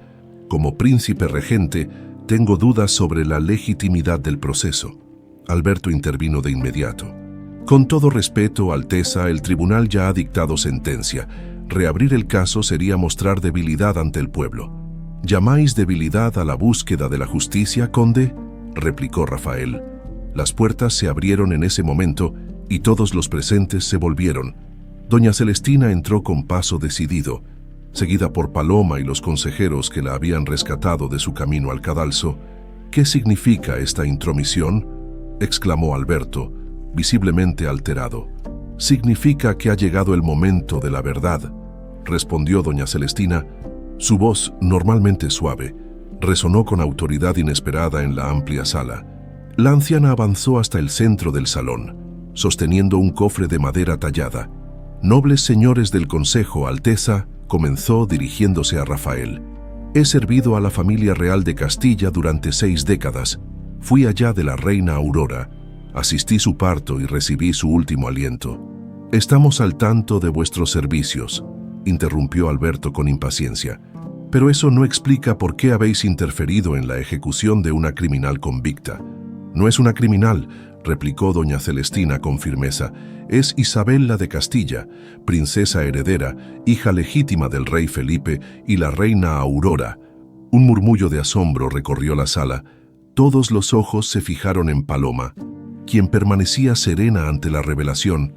Como príncipe regente, tengo dudas sobre la legitimidad del proceso. Alberto intervino de inmediato. Con todo respeto, Alteza, el tribunal ya ha dictado sentencia. Reabrir el caso sería mostrar debilidad ante el pueblo. ¿Llamáis debilidad a la búsqueda de la justicia, conde?, replicó Rafael. Las puertas se abrieron en ese momento y todos los presentes se volvieron. Doña Celestina entró con paso decidido, seguida por Paloma y los consejeros que la habían rescatado de su camino al cadalso. «¿Qué significa esta intromisión?», exclamó Alberto, visiblemente alterado. «Significa que ha llegado el momento de la verdad», respondió doña Celestina. Su voz, normalmente suave, resonó con autoridad inesperada en la amplia sala. La anciana avanzó hasta el centro del salón, sosteniendo un cofre de madera tallada. «Nobles señores del Consejo, Alteza», comenzó dirigiéndose a Rafael. «He servido a la familia real de Castilla durante 6 décadas. Fui allá de la reina Aurora, asistí su parto y recibí su último aliento». «Estamos al tanto de vuestros servicios», interrumpió Alberto con impaciencia. «Pero eso no explica por qué habéis interferido en la ejecución de una criminal convicta». «No es una criminal», replicó doña Celestina con firmeza. «Es Isabela de Castilla, princesa heredera, hija legítima del rey Felipe y la reina Aurora». Un murmullo de asombro recorrió la sala. Todos los ojos se fijaron en Paloma, quien permanecía serena ante la revelación.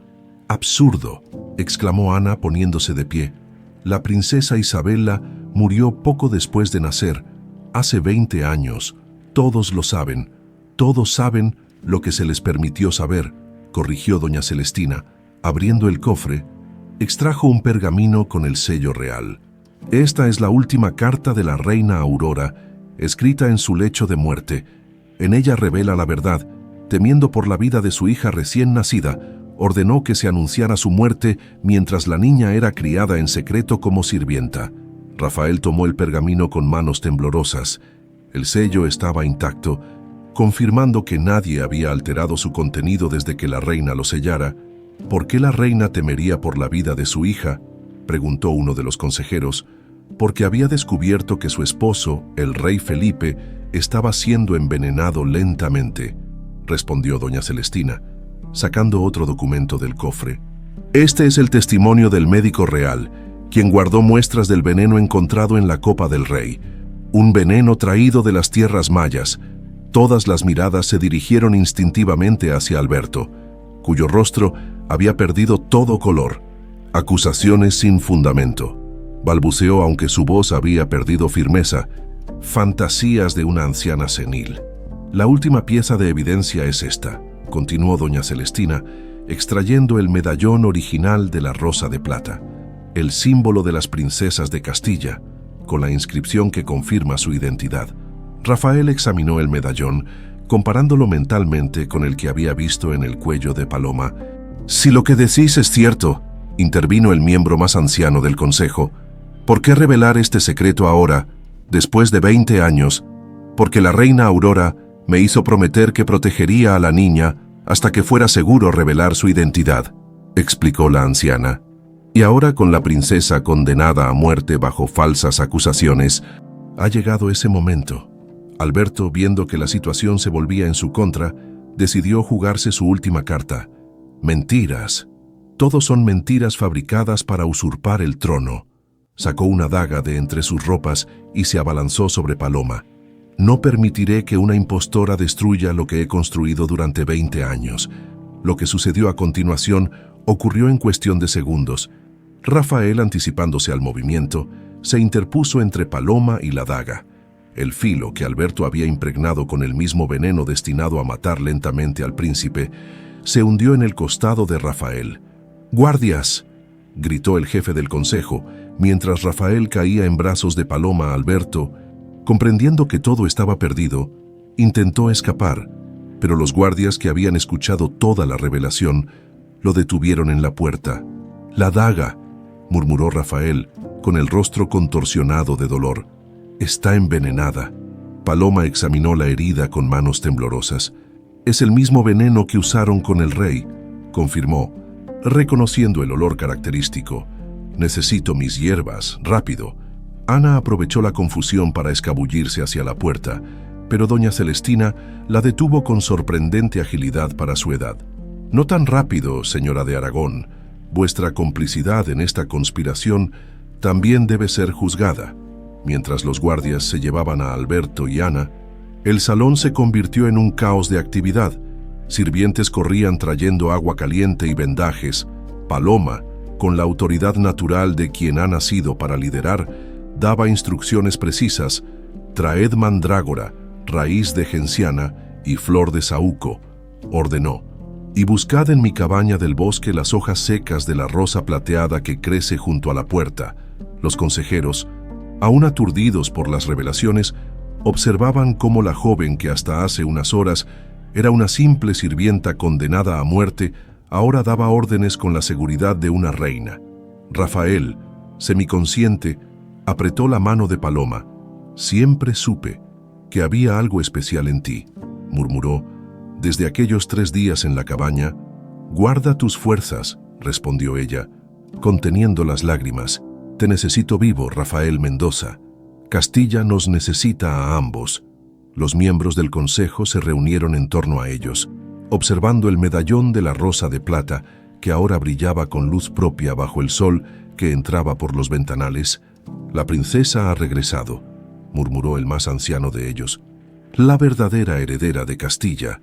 «¡Absurdo!», exclamó Ana poniéndose de pie. «La princesa Isabela murió poco después de nacer, hace 20 años. Todos lo saben. Todos saben lo que se les permitió saber», corrigió doña Celestina. Abriendo el cofre, extrajo un pergamino con el sello real. «Esta es la última carta de la reina Aurora, escrita en su lecho de muerte. En ella revela la verdad. Temiendo por la vida de su hija recién nacida, ordenó que se anunciara su muerte mientras la niña era criada en secreto como sirvienta». Rafael tomó el pergamino con manos temblorosas. El sello estaba intacto, confirmando que nadie había alterado su contenido desde que la reina lo sellara. «¿Por qué la reina temería por la vida de su hija?», preguntó uno de los consejeros. «Porque había descubierto que su esposo, el rey Felipe, estaba siendo envenenado lentamente», respondió doña Celestina, sacando otro documento del cofre. «Este es el testimonio del médico real, quien guardó muestras del veneno encontrado en la copa del rey. Un veneno traído de las tierras mayas. Todas las miradas se dirigieron instintivamente hacia Alberto, cuyo rostro había perdido todo color. Acusaciones sin fundamento. Balbuceó aunque su voz había perdido firmeza. Fantasías de una anciana senil. La última pieza de evidencia es esta, continuó doña Celestina, extrayendo el medallón original de la Rosa de Plata, el símbolo de las princesas de Castilla, con la inscripción que confirma su identidad. Rafael examinó el medallón, comparándolo mentalmente con el que había visto en el cuello de Paloma. «Si lo que decís es cierto», intervino el miembro más anciano del consejo, «¿por qué revelar este secreto ahora, después de 20 años? Porque la reina Aurora me hizo prometer que protegería a la niña hasta que fuera seguro revelar su identidad», explicó la anciana. «Y ahora, con la princesa condenada a muerte bajo falsas acusaciones, ha llegado ese momento». Alberto, viendo que la situación se volvía en su contra, decidió jugarse su última carta. Mentiras. Todos son mentiras fabricadas para usurpar el trono. Sacó una daga de entre sus ropas y se abalanzó sobre Paloma. No permitiré que una impostora destruya lo que he construido durante 20 años. Lo que sucedió a continuación ocurrió en cuestión de segundos. Rafael, anticipándose al movimiento, se interpuso entre Paloma y la daga. El filo que Alberto había impregnado con el mismo veneno destinado a matar lentamente al príncipe, se hundió en el costado de Rafael. «¡Guardias!», gritó el jefe del consejo, mientras Rafael caía en brazos de Paloma. Alberto, comprendiendo que todo estaba perdido, intentó escapar, pero los guardias, que habían escuchado toda la revelación, lo detuvieron en la puerta. «¡La daga!», murmuró Rafael, con el rostro contorsionado de dolor. «Está envenenada». Paloma examinó la herida con manos temblorosas. «Es el mismo veneno que usaron con el rey», confirmó, reconociendo el olor característico. «Necesito mis hierbas, rápido». Ana aprovechó la confusión para escabullirse hacia la puerta, pero doña Celestina la detuvo con sorprendente agilidad para su edad. «No tan rápido, señora de Aragón. Vuestra complicidad en esta conspiración también debe ser juzgada». Mientras los guardias se llevaban a Alberto y Ana, el salón se convirtió en un caos de actividad. Sirvientes corrían trayendo agua caliente y vendajes. Paloma, con la autoridad natural de quien ha nacido para liderar, daba instrucciones precisas: «Traed mandrágora, raíz de genciana y flor de saúco», ordenó, «y buscad en mi cabaña del bosque las hojas secas de la rosa plateada que crece junto a la puerta». Los consejeros, aún aturdidos por las revelaciones, observaban cómo la joven que hasta hace unas horas era una simple sirvienta condenada a muerte, ahora daba órdenes con la seguridad de una reina. Rafael, semiconsciente, apretó la mano de Paloma. «Siempre supe que había algo especial en ti», murmuró, «desde aquellos 3 días en la cabaña». «Guarda tus fuerzas», respondió ella, conteniendo las lágrimas. «Te necesito vivo, Rafael Mendoza. Castilla nos necesita a ambos». Los miembros del consejo se reunieron en torno a ellos, observando el medallón de la Rosa de Plata, que ahora brillaba con luz propia bajo el sol que entraba por los ventanales. «La princesa ha regresado», murmuró el más anciano de ellos, «la verdadera heredera de Castilla».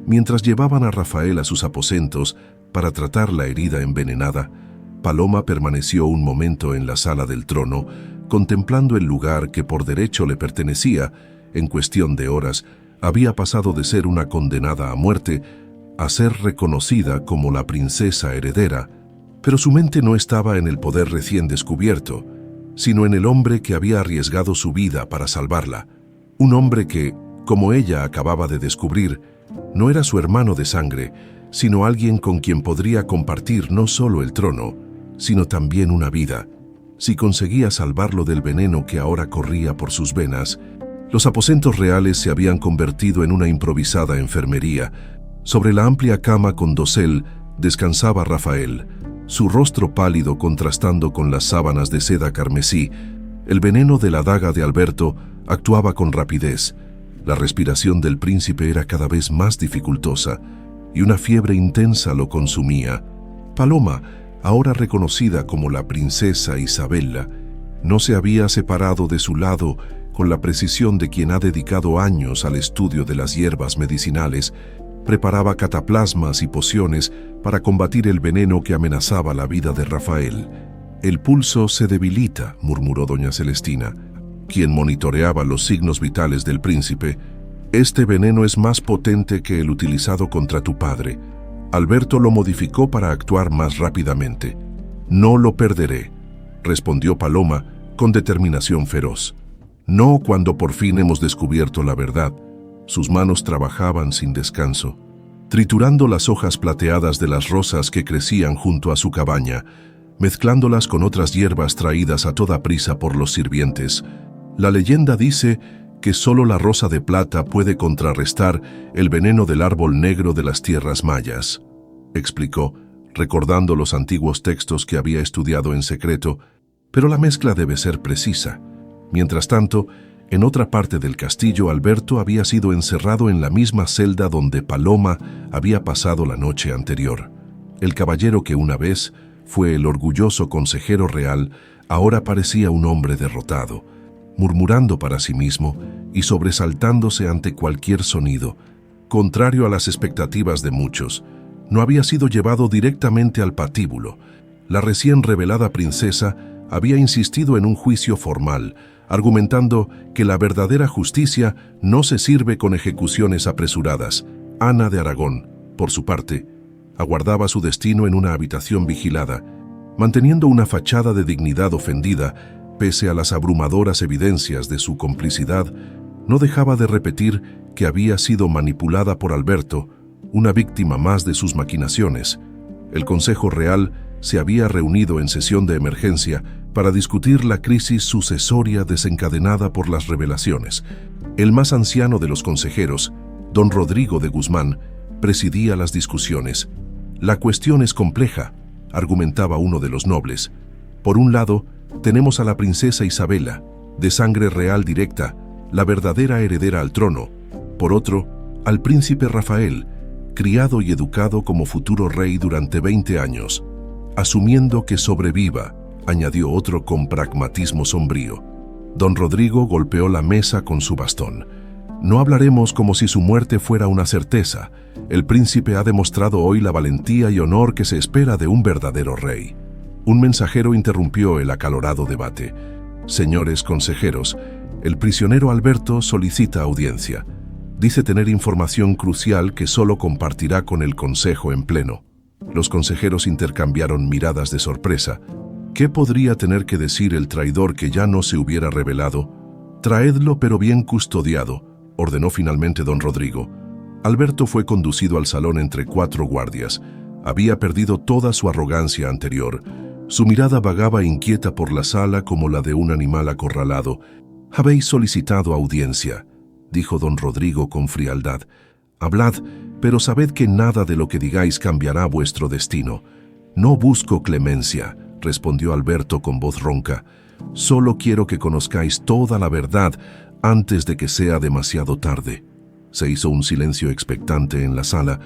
Mientras llevaban a Rafael a sus aposentos para tratar la herida envenenada, Paloma permaneció un momento en la sala del trono, contemplando el lugar que por derecho le pertenecía. En cuestión de horas, había pasado de ser una condenada a muerte a ser reconocida como la princesa heredera, pero su mente no estaba en el poder recién descubierto, sino en el hombre que había arriesgado su vida para salvarla. Un hombre que, como ella acababa de descubrir, no era su hermano de sangre, sino alguien con quien podría compartir no solo el trono, sino también una vida. Si conseguía salvarlo del veneno que ahora corría por sus venas. Los aposentos reales se habían convertido en una improvisada enfermería. Sobre la amplia cama con dosel descansaba Rafael, su rostro pálido contrastando con las sábanas de seda carmesí. El veneno de la daga de Alberto actuaba con rapidez. La respiración del príncipe era cada vez más dificultosa y una fiebre intensa lo consumía. Paloma, ahora reconocida como la princesa Isabella, no se había separado de su lado con con la precisión de quien ha dedicado años al estudio de las hierbas medicinales, preparaba cataplasmas y pociones para combatir el veneno que amenazaba la vida de Rafael. «El pulso se debilita», murmuró doña Celestina, quien monitoreaba los signos vitales del príncipe. «Este veneno es más potente que el utilizado contra tu padre. Alberto lo modificó para actuar más rápidamente». «No lo perderé», respondió Paloma con determinación feroz. «No cuando por fin hemos descubierto la verdad». Sus manos trabajaban sin descanso, triturando las hojas plateadas de las rosas que crecían junto a su cabaña, mezclándolas con otras hierbas traídas a toda prisa por los sirvientes. La leyenda dice que solo la rosa de plata puede contrarrestar el veneno del árbol negro de las tierras mayas, explicó, recordando los antiguos textos que había estudiado en secreto, pero la mezcla debe ser precisa. Mientras tanto, en otra parte del castillo, Alberto había sido encerrado en la misma celda donde Paloma había pasado la noche anterior. El caballero que una vez fue el orgulloso consejero real, ahora parecía un hombre derrotado, murmurando para sí mismo y sobresaltándose ante cualquier sonido. Contrario a las expectativas de muchos, no había sido llevado directamente al patíbulo. La recién revelada princesa había insistido en un juicio formal, argumentando que la verdadera justicia no se sirve con ejecuciones apresuradas. Ana de Aragón, por su parte, aguardaba su destino en una habitación vigilada, manteniendo una fachada de dignidad ofendida. Pese a las abrumadoras evidencias de su complicidad, no dejaba de repetir que había sido manipulada por Alberto, una víctima más de sus maquinaciones. El Consejo Real se había reunido en sesión de emergencia para discutir la crisis sucesoria desencadenada por las revelaciones. El más anciano de los consejeros, don Rodrigo de Guzmán, presidía las discusiones. «La cuestión es compleja», argumentaba uno de los nobles. «Por un lado, tenemos a la princesa Isabela, de sangre real directa, la verdadera heredera al trono. Por otro, al príncipe Rafael, criado y educado como futuro rey durante 20 años. Asumiendo que sobreviva», añadió otro con pragmatismo sombrío. Don Rodrigo golpeó la mesa con su bastón. «No hablaremos como si su muerte fuera una certeza. El príncipe ha demostrado hoy la valentía y honor que se espera de un verdadero rey». Un mensajero interrumpió el acalorado debate. «Señores consejeros, el prisionero Alberto solicita audiencia. Dice tener información crucial que solo compartirá con el consejo en pleno». Los consejeros intercambiaron miradas de sorpresa. ¿Qué podría tener que decir el traidor que ya no se hubiera revelado? «Traedlo, pero bien custodiado», ordenó finalmente don Rodrigo. Alberto fue conducido al salón entre 4 guardias. Había perdido toda su arrogancia anterior. Su mirada vagaba inquieta por la sala como la de un animal acorralado. «Habéis solicitado audiencia», dijo don Rodrigo con frialdad. «Hablad, pero sabed que nada de lo que digáis cambiará vuestro destino». «No busco clemencia», respondió Alberto con voz ronca. «Solo quiero que conozcáis toda la verdad antes de que sea demasiado tarde». Se hizo un silencio expectante en la sala.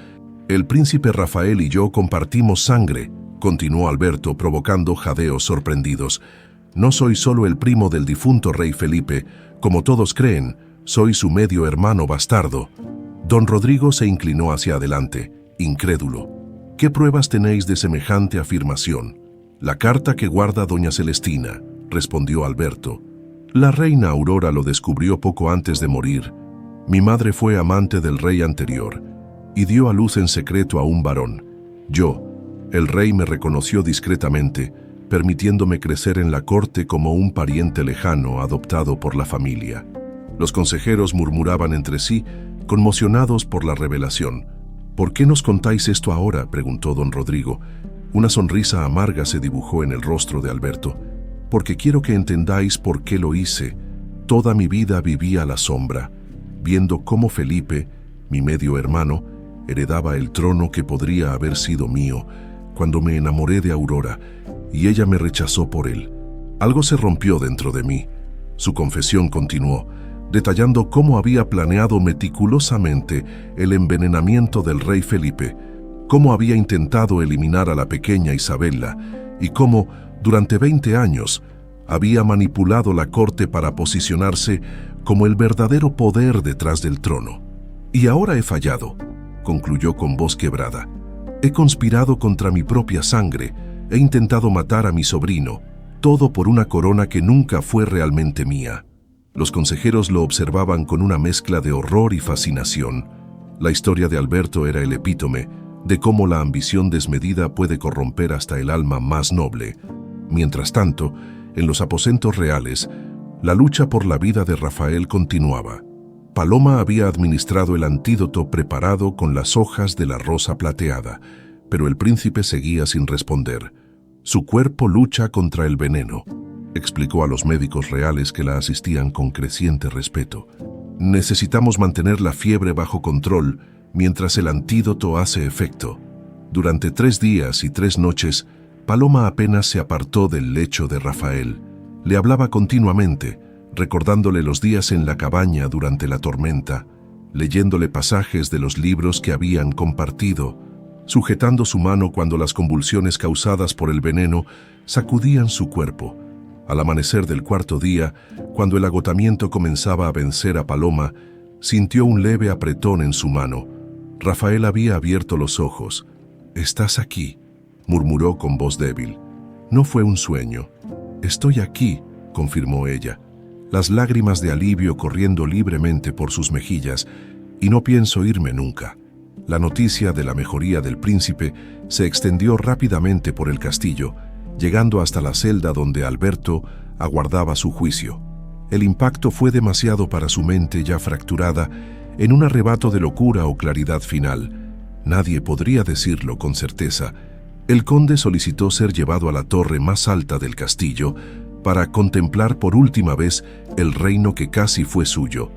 «El príncipe Rafael y yo compartimos sangre», continuó Alberto, provocando jadeos sorprendidos. «No soy solo el primo del difunto rey Felipe, como todos creen, soy su medio hermano bastardo». Don Rodrigo se inclinó hacia adelante, incrédulo. «¿Qué pruebas tenéis de semejante afirmación?» «La carta que guarda doña Celestina», respondió Alberto. «La reina Aurora lo descubrió poco antes de morir. Mi madre fue amante del rey anterior y dio a luz en secreto a un varón. El rey me reconoció discretamente, permitiéndome crecer en la corte como un pariente lejano adoptado por la familia». Los consejeros murmuraban entre sí, conmocionados por la revelación. «¿Por qué nos contáis esto ahora?», preguntó don Rodrigo. Una sonrisa amarga se dibujó en el rostro de Alberto. «Porque quiero que entendáis por qué lo hice. Toda mi vida viví a la sombra, viendo cómo Felipe, mi medio hermano, heredaba el trono que podría haber sido mío, cuando me enamoré de Aurora, y ella me rechazó por él. Algo se rompió dentro de mí». Su confesión continuó, detallando cómo había planeado meticulosamente el envenenamiento del rey Felipe, cómo había intentado eliminar a la pequeña Isabela y cómo, durante 20 años, Había manipulado la corte para posicionarse como el verdadero poder detrás del trono. Y ahora he fallado, concluyó con voz quebrada. He conspirado contra mi propia sangre, he intentado matar a mi sobrino, todo por una corona que nunca fue realmente mía. Los consejeros lo observaban con una mezcla de horror y fascinación. La historia de Alberto era el epítome de cómo la ambición desmedida puede corromper hasta el alma más noble. Mientras tanto, en los aposentos reales, la lucha por la vida de Rafael continuaba. Paloma había administrado el antídoto preparado con las hojas de la rosa plateada, pero el príncipe seguía sin responder. Su cuerpo lucha contra el veneno, explicó a los médicos reales que la asistían con creciente respeto. Necesitamos mantener la fiebre bajo control mientras el antídoto hace efecto. Durante 3 días y 3 noches, Paloma apenas se apartó del lecho de Rafael. Le hablaba continuamente, recordándole los días en la cabaña durante la tormenta, leyéndole pasajes de los libros que habían compartido, sujetando su mano cuando las convulsiones causadas por el veneno sacudían su cuerpo. Al amanecer del 4.º día, cuando el agotamiento comenzaba a vencer a Paloma, sintió un leve apretón en su mano. Rafael había abierto los ojos. «Estás aquí», murmuró con voz débil. «No fue un sueño». «Estoy aquí», confirmó ella, las lágrimas de alivio corriendo libremente por sus mejillas, «y no pienso irme nunca». La noticia de la mejoría del príncipe se extendió rápidamente por el castillo, llegando hasta la celda donde Alberto aguardaba su juicio. El impacto fue demasiado para su mente ya fracturada en un arrebato de locura o claridad final. Nadie podría decirlo con certeza. El conde solicitó ser llevado a la torre más alta del castillo para contemplar por última vez el reino que casi fue suyo.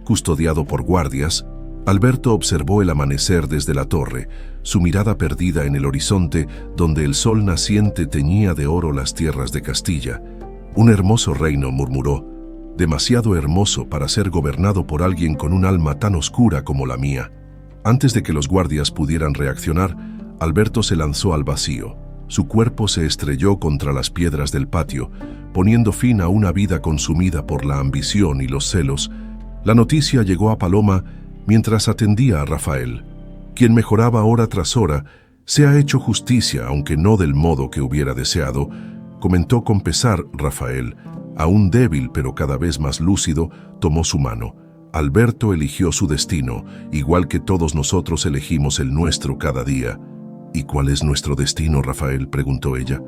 Custodiado por guardias, Alberto observó el amanecer desde la torre, su mirada perdida en el horizonte donde el sol naciente teñía de oro las tierras de Castilla. «Un hermoso reino», murmuró, «demasiado hermoso para ser gobernado por alguien con un alma tan oscura como la mía». Antes de que los guardias pudieran reaccionar, Alberto se lanzó al vacío. Su cuerpo se estrelló contra las piedras del patio, poniendo fin a una vida consumida por la ambición y los celos. La noticia llegó a Paloma mientras atendía a Rafael, quien mejoraba hora tras hora. «Se ha hecho justicia, aunque no del modo que hubiera deseado», comentó con pesar Rafael. Aún débil pero cada vez más lúcido, tomó su mano. «Alberto eligió su destino, igual que todos nosotros elegimos el nuestro cada día». «¿Y cuál es nuestro destino, Rafael?», preguntó ella,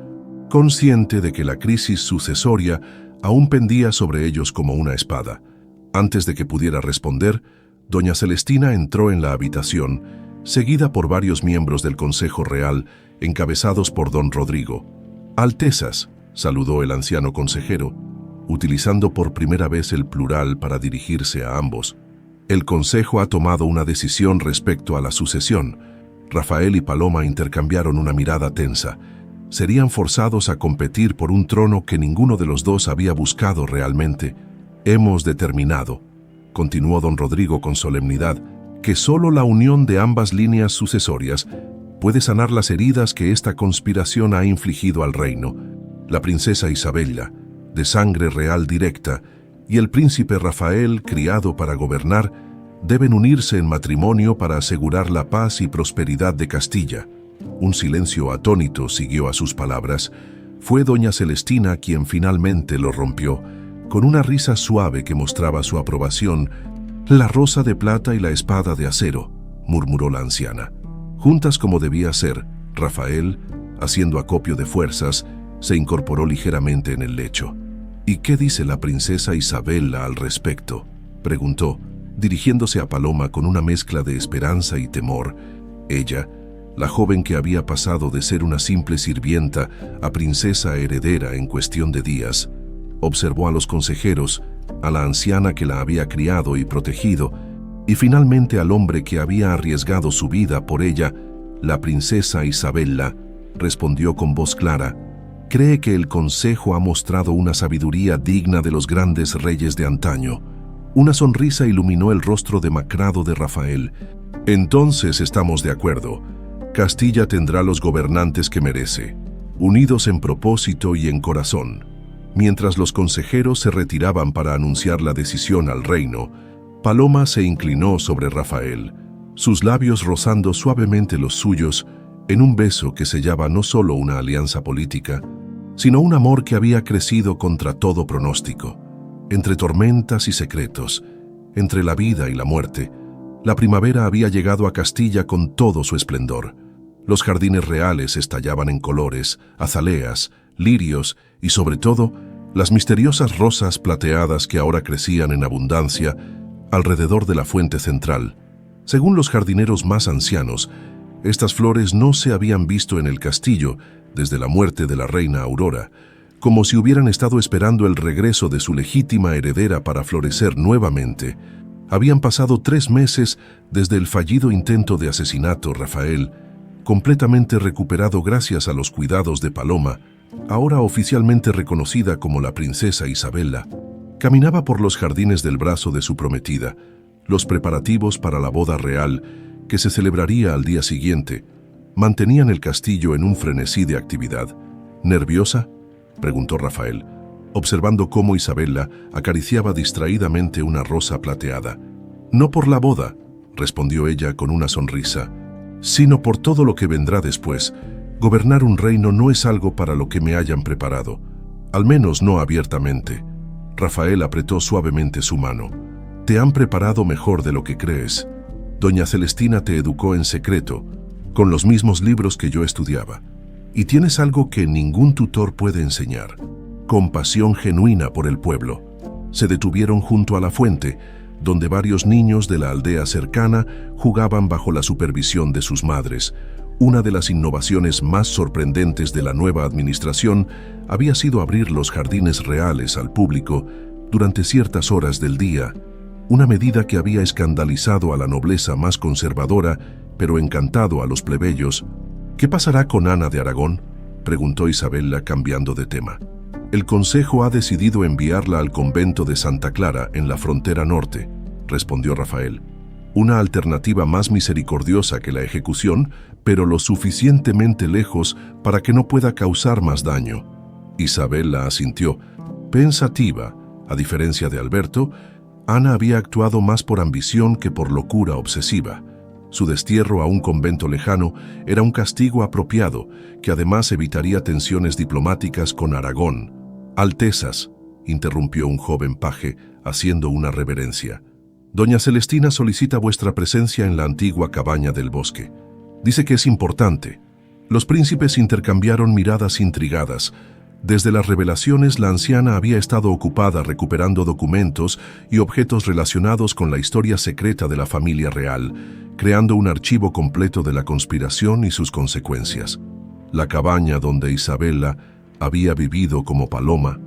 consciente de que la crisis sucesoria aún pendía sobre ellos como una espada. Antes de que pudiera responder, doña Celestina entró en la habitación, seguida por varios miembros del Consejo Real, encabezados por don Rodrigo. «Altezas», saludó el anciano consejero, utilizando por primera vez el plural para dirigirse a ambos. «El Consejo ha tomado una decisión respecto a la sucesión». Rafael y Paloma intercambiaron una mirada tensa. Serían forzados a competir por un trono que ninguno de los dos había buscado realmente. «Hemos determinado», continuó don Rodrigo con solemnidad, «que solo la unión de ambas líneas sucesorias puede sanar las heridas que esta conspiración ha infligido al reino. La princesa Isabella, de sangre real directa, y el príncipe Rafael, criado para gobernar, deben unirse en matrimonio para asegurar la paz y prosperidad de Castilla». Un silencio atónito siguió a sus palabras. Fue doña Celestina quien finalmente lo rompió, con una risa suave que mostraba su aprobación. «La rosa de plata y la espada de acero», murmuró la anciana. Juntas como debía ser, Rafael, haciendo acopio de fuerzas, se incorporó ligeramente en el lecho. «¿Y qué dice la princesa Isabella al respecto?», preguntó, dirigiéndose a Paloma con una mezcla de esperanza y temor. Ella, la joven que había pasado de ser una simple sirvienta a princesa heredera en cuestión de días, observó a los consejeros, a la anciana que la había criado y protegido, y finalmente al hombre que había arriesgado su vida por ella. «La princesa Isabella», respondió con voz clara, «cree que el consejo ha mostrado una sabiduría digna de los grandes reyes de antaño». Una sonrisa iluminó el rostro demacrado de Rafael. «Entonces estamos de acuerdo. Castilla tendrá los gobernantes que merece, unidos en propósito y en corazón». Mientras los consejeros se retiraban para anunciar la decisión al reino, Paloma se inclinó sobre Rafael, sus labios rozando suavemente los suyos en un beso que sellaba no solo una alianza política, sino un amor que había crecido contra todo pronóstico. Entre tormentas y secretos, entre la vida y la muerte, la primavera había llegado a Castilla con todo su esplendor. Los jardines reales estallaban en colores, azaleas, lirios y, sobre todo, las misteriosas rosas plateadas que ahora crecían en abundancia alrededor de la fuente central. Según los jardineros más ancianos, estas flores no se habían visto en el castillo desde la muerte de la reina Aurora, como si hubieran estado esperando el regreso de su legítima heredera para florecer nuevamente. Habían pasado 3 meses desde el fallido intento de asesinato. Rafael, completamente recuperado gracias a los cuidados de Paloma, ahora oficialmente reconocida como la princesa Isabela, caminaba por los jardines del brazo de su prometida, los preparativos para la boda real, que se celebraría al día siguiente, mantenían el castillo en un frenesí de actividad. ¿Nerviosa?, preguntó Rafael, observando cómo Isabela acariciaba distraídamente una rosa plateada. «No por la boda», respondió ella con una sonrisa, «sino por todo lo que vendrá después. Gobernar un reino no es algo para lo que me hayan preparado, al menos no abiertamente». Rafael apretó suavemente su mano. «Te han preparado mejor de lo que crees. Doña Celestina te educó en secreto, con los mismos libros que yo estudiaba. Y tienes algo que ningún tutor puede enseñar: compasión genuina por el pueblo». Se detuvieron junto a la fuente, donde varios niños de la aldea cercana jugaban bajo la supervisión de sus madres. Una de las innovaciones más sorprendentes de la nueva administración había sido abrir los jardines reales al público durante ciertas horas del día, una medida que había escandalizado a la nobleza más conservadora, pero encantado a los plebeyos. «¿Qué pasará con Ana de Aragón?», preguntó Isabela, cambiando de tema. «El consejo ha decidido enviarla al convento de Santa Clara, en la frontera norte», respondió Rafael. «Una alternativa más misericordiosa que la ejecución, pero lo suficientemente lejos para que no pueda causar más daño». Isabela asintió, pensativa. A diferencia de Alberto, Ana había actuado más por ambición que por locura obsesiva. Su destierro a un convento lejano era un castigo apropiado, que además evitaría tensiones diplomáticas con Aragón. «Altezas», interrumpió un joven paje, haciendo una reverencia, «Doña Celestina solicita vuestra presencia en la antigua cabaña del bosque. Dice que es importante». Los príncipes intercambiaron miradas intrigadas. Desde las revelaciones, la anciana había estado ocupada recuperando documentos y objetos relacionados con la historia secreta de la familia real, creando un archivo completo de la conspiración y sus consecuencias. La cabaña donde Isabela había vivido como Paloma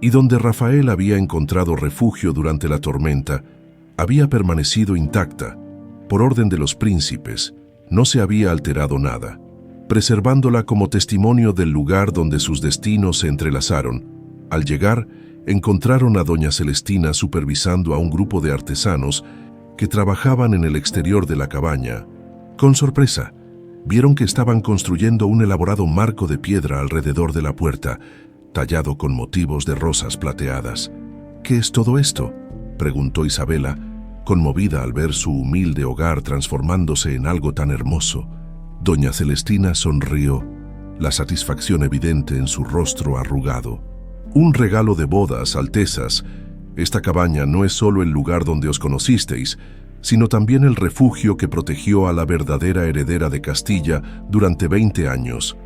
y donde Rafael había encontrado refugio durante la tormenta, había permanecido intacta. Por orden de los príncipes, no se había alterado nada, preservándola como testimonio del lugar donde sus destinos se entrelazaron. Al llegar, encontraron a doña Celestina supervisando a un grupo de artesanos que trabajaban en el exterior de la cabaña. Con sorpresa, vieron que estaban construyendo un elaborado marco de piedra alrededor de la puerta, tallado con motivos de rosas plateadas. «¿Qué es todo esto?», preguntó Isabela, conmovida al ver su humilde hogar transformándose en algo tan hermoso. Doña Celestina sonrió, la satisfacción evidente en su rostro arrugado. «Un regalo de bodas, Altezas. Esta cabaña no es solo el lugar donde os conocisteis, sino también el refugio que protegió a la verdadera heredera de Castilla durante 20 años».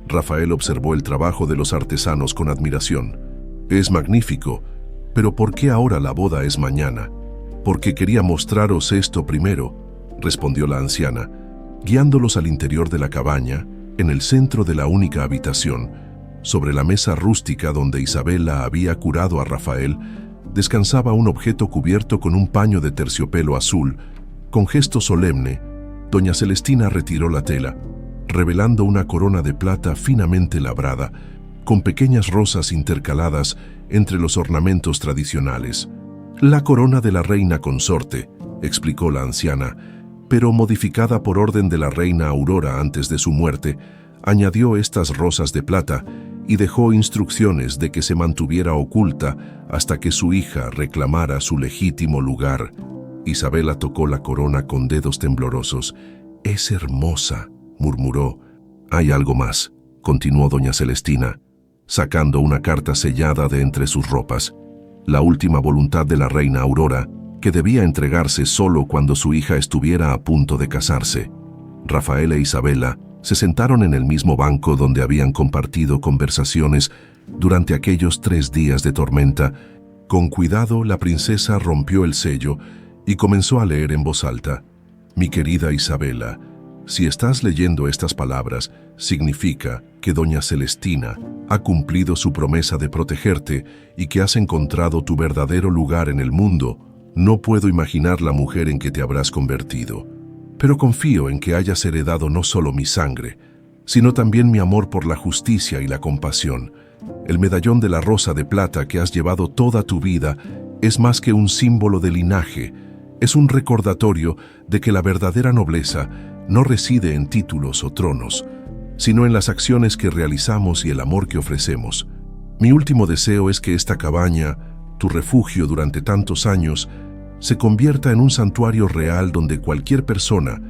Rafael observó el trabajo de los artesanos con admiración. «Es magnífico, pero ¿por qué ahora la boda es mañana?». «Porque quería mostraros esto primero», respondió la anciana, guiándolos al interior de la cabaña, en el centro de la única habitación. Sobre la mesa rústica donde Isabela había curado a Rafael, descansaba un objeto cubierto con un paño de terciopelo azul. Con gesto solemne, doña Celestina retiró la tela, revelando una corona de plata finamente labrada, con pequeñas rosas intercaladas entre los ornamentos tradicionales. «La corona de la reina consorte», explicó la anciana, «pero modificada por orden de la reina Aurora antes de su muerte. Añadió estas rosas de plata y dejó instrucciones de que se mantuviera oculta hasta que su hija reclamara su legítimo lugar. Isabela tocó la corona con dedos temblorosos. «Es hermosa», murmuró. «Hay algo más», continuó doña Celestina, sacando una carta sellada de entre sus ropas. La última voluntad de la reina Aurora, que debía entregarse solo cuando su hija estuviera a punto de casarse. Rafael e Isabela se sentaron en el mismo banco donde habían compartido conversaciones durante aquellos 3 días de tormenta. Con cuidado, la princesa rompió el sello y comenzó a leer en voz alta. «Mi querida Isabela, si estás leyendo estas palabras, significa que doña Celestina ha cumplido su promesa de protegerte y que has encontrado tu verdadero lugar en el mundo. No puedo imaginar la mujer en que te habrás convertido, pero confío en que hayas heredado no solo mi sangre, sino también mi amor por la justicia y la compasión. El medallón de la rosa de plata que has llevado toda tu vida es más que un símbolo de linaje, es un recordatorio de que la verdadera nobleza no reside en títulos o tronos, sino en las acciones que realizamos y el amor que ofrecemos. Mi último deseo es que esta cabaña, tu refugio durante tantos años, se convierta en un santuario real donde cualquier persona,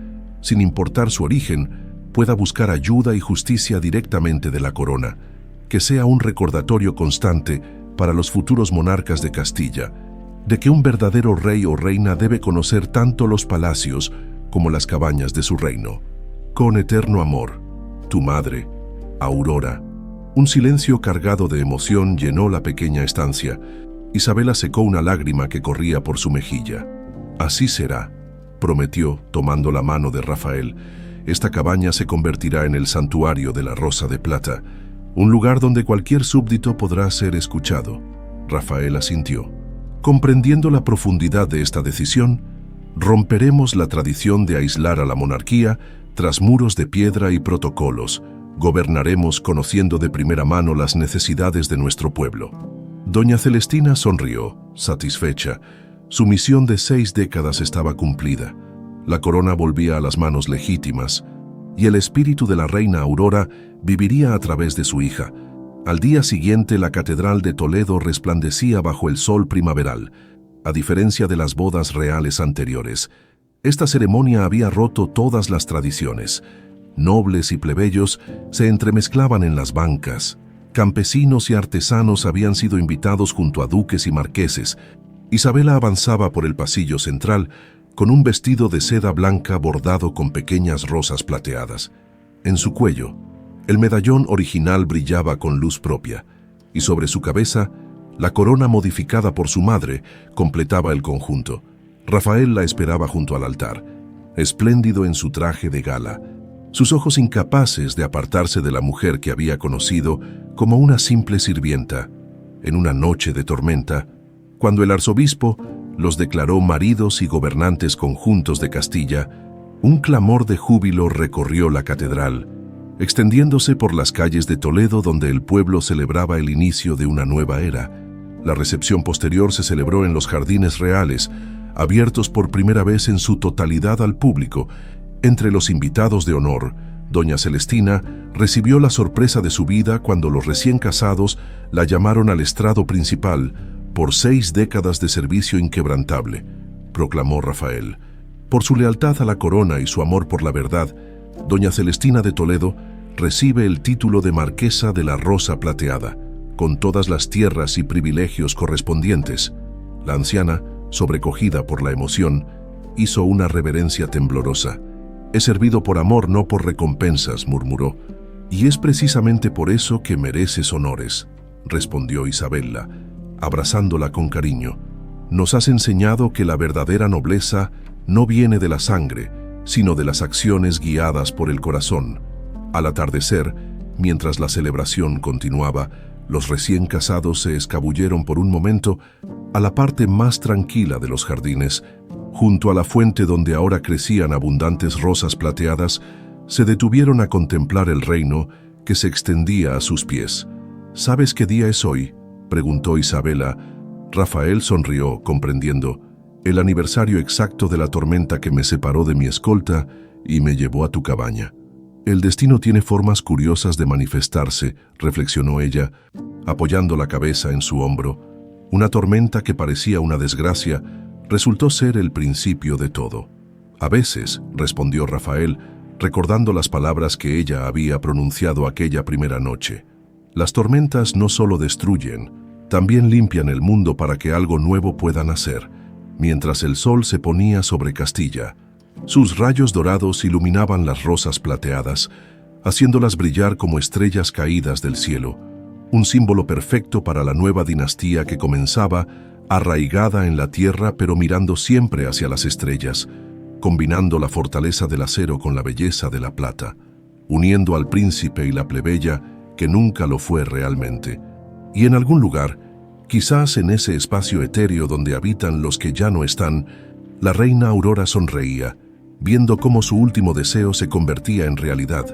sin importar su origen, pueda buscar ayuda y justicia directamente de la corona, que sea un recordatorio constante para los futuros monarcas de Castilla, de que un verdadero rey o reina debe conocer tanto los palacios como las cabañas de su reino. Con eterno amor, tu madre, Aurora». Un silencio cargado de emoción llenó la pequeña estancia. Isabela secó una lágrima que corría por su mejilla. «Así será», prometió, tomando la mano de Rafael. «Esta cabaña se convertirá en el santuario de la Rosa de Plata, un lugar donde cualquier súbdito podrá ser escuchado». Rafael asintió. Comprendiendo la profundidad de esta decisión, romperemos la tradición de aislar a la monarquía tras muros de piedra y protocolos. Gobernaremos conociendo de primera mano las necesidades de nuestro pueblo. Doña Celestina sonrió, satisfecha. Su misión de 6 décadas estaba cumplida. La corona volvía a las manos legítimas, y el espíritu de la reina Aurora viviría a través de su hija. Al día siguiente, la catedral de Toledo resplandecía bajo el sol primaveral. A diferencia de las bodas reales anteriores, esta ceremonia había roto todas las tradiciones. Nobles y plebeyos se entremezclaban en las bancas. Campesinos y artesanos habían sido invitados junto a duques y marqueses. Isabela avanzaba por el pasillo central con un vestido de seda blanca bordado con pequeñas rosas plateadas. En su cuello, el medallón original brillaba con luz propia, y sobre su cabeza, la corona modificada por su madre completaba el conjunto. Rafael la esperaba junto al altar, espléndido en su traje de gala, sus ojos incapaces de apartarse de la mujer que había conocido como una simple sirvienta. En una noche de tormenta, cuando el arzobispo los declaró maridos y gobernantes conjuntos de Castilla, un clamor de júbilo recorrió la catedral, extendiéndose por las calles de Toledo donde el pueblo celebraba el inicio de una nueva era. La recepción posterior se celebró en los jardines reales, abiertos por primera vez en su totalidad al público. Entre los invitados de honor, doña Celestina recibió la sorpresa de su vida cuando los recién casados la llamaron al estrado principal por 6 décadas de servicio inquebrantable, proclamó Rafael. Por su lealtad a la corona y su amor por la verdad, doña Celestina de Toledo recibe el título de Marquesa de la Rosa Plateada, con todas las tierras y privilegios correspondientes. La anciana, sobrecogida por la emoción, hizo una reverencia temblorosa. «He servido por amor, no por recompensas», murmuró. «Y es precisamente por eso que mereces honores», respondió Isabela, abrazándola con cariño. «Nos has enseñado que la verdadera nobleza no viene de la sangre, sino de las acciones guiadas por el corazón». Al atardecer, mientras la celebración continuaba, los recién casados se escabulleron por un momento a la parte más tranquila de los jardines. Junto a la fuente donde ahora crecían abundantes rosas plateadas, se detuvieron a contemplar el reino que se extendía a sus pies. «¿Sabes qué día es hoy?», preguntó Isabela. Rafael sonrió, comprendiendo. «El aniversario exacto de la tormenta que me separó de mi escolta y me llevó a tu cabaña». El destino tiene formas curiosas de manifestarse, reflexionó ella, apoyando la cabeza en su hombro. Una tormenta que parecía una desgracia resultó ser el principio de todo. A veces, respondió Rafael, recordando las palabras que ella había pronunciado aquella primera noche. Las tormentas no solo destruyen, también limpian el mundo para que algo nuevo pueda nacer. Mientras el sol se ponía sobre Castilla, sus rayos dorados iluminaban las rosas plateadas, haciéndolas brillar como estrellas caídas del cielo, un símbolo perfecto para la nueva dinastía que comenzaba, arraigada en la tierra pero mirando siempre hacia las estrellas, combinando la fortaleza del acero con la belleza de la plata, uniendo al príncipe y la plebeya que nunca lo fue realmente. Y en algún lugar, quizás en ese espacio etéreo donde habitan los que ya no están, la reina Aurora sonreía, viendo cómo su último deseo se convertía en realidad,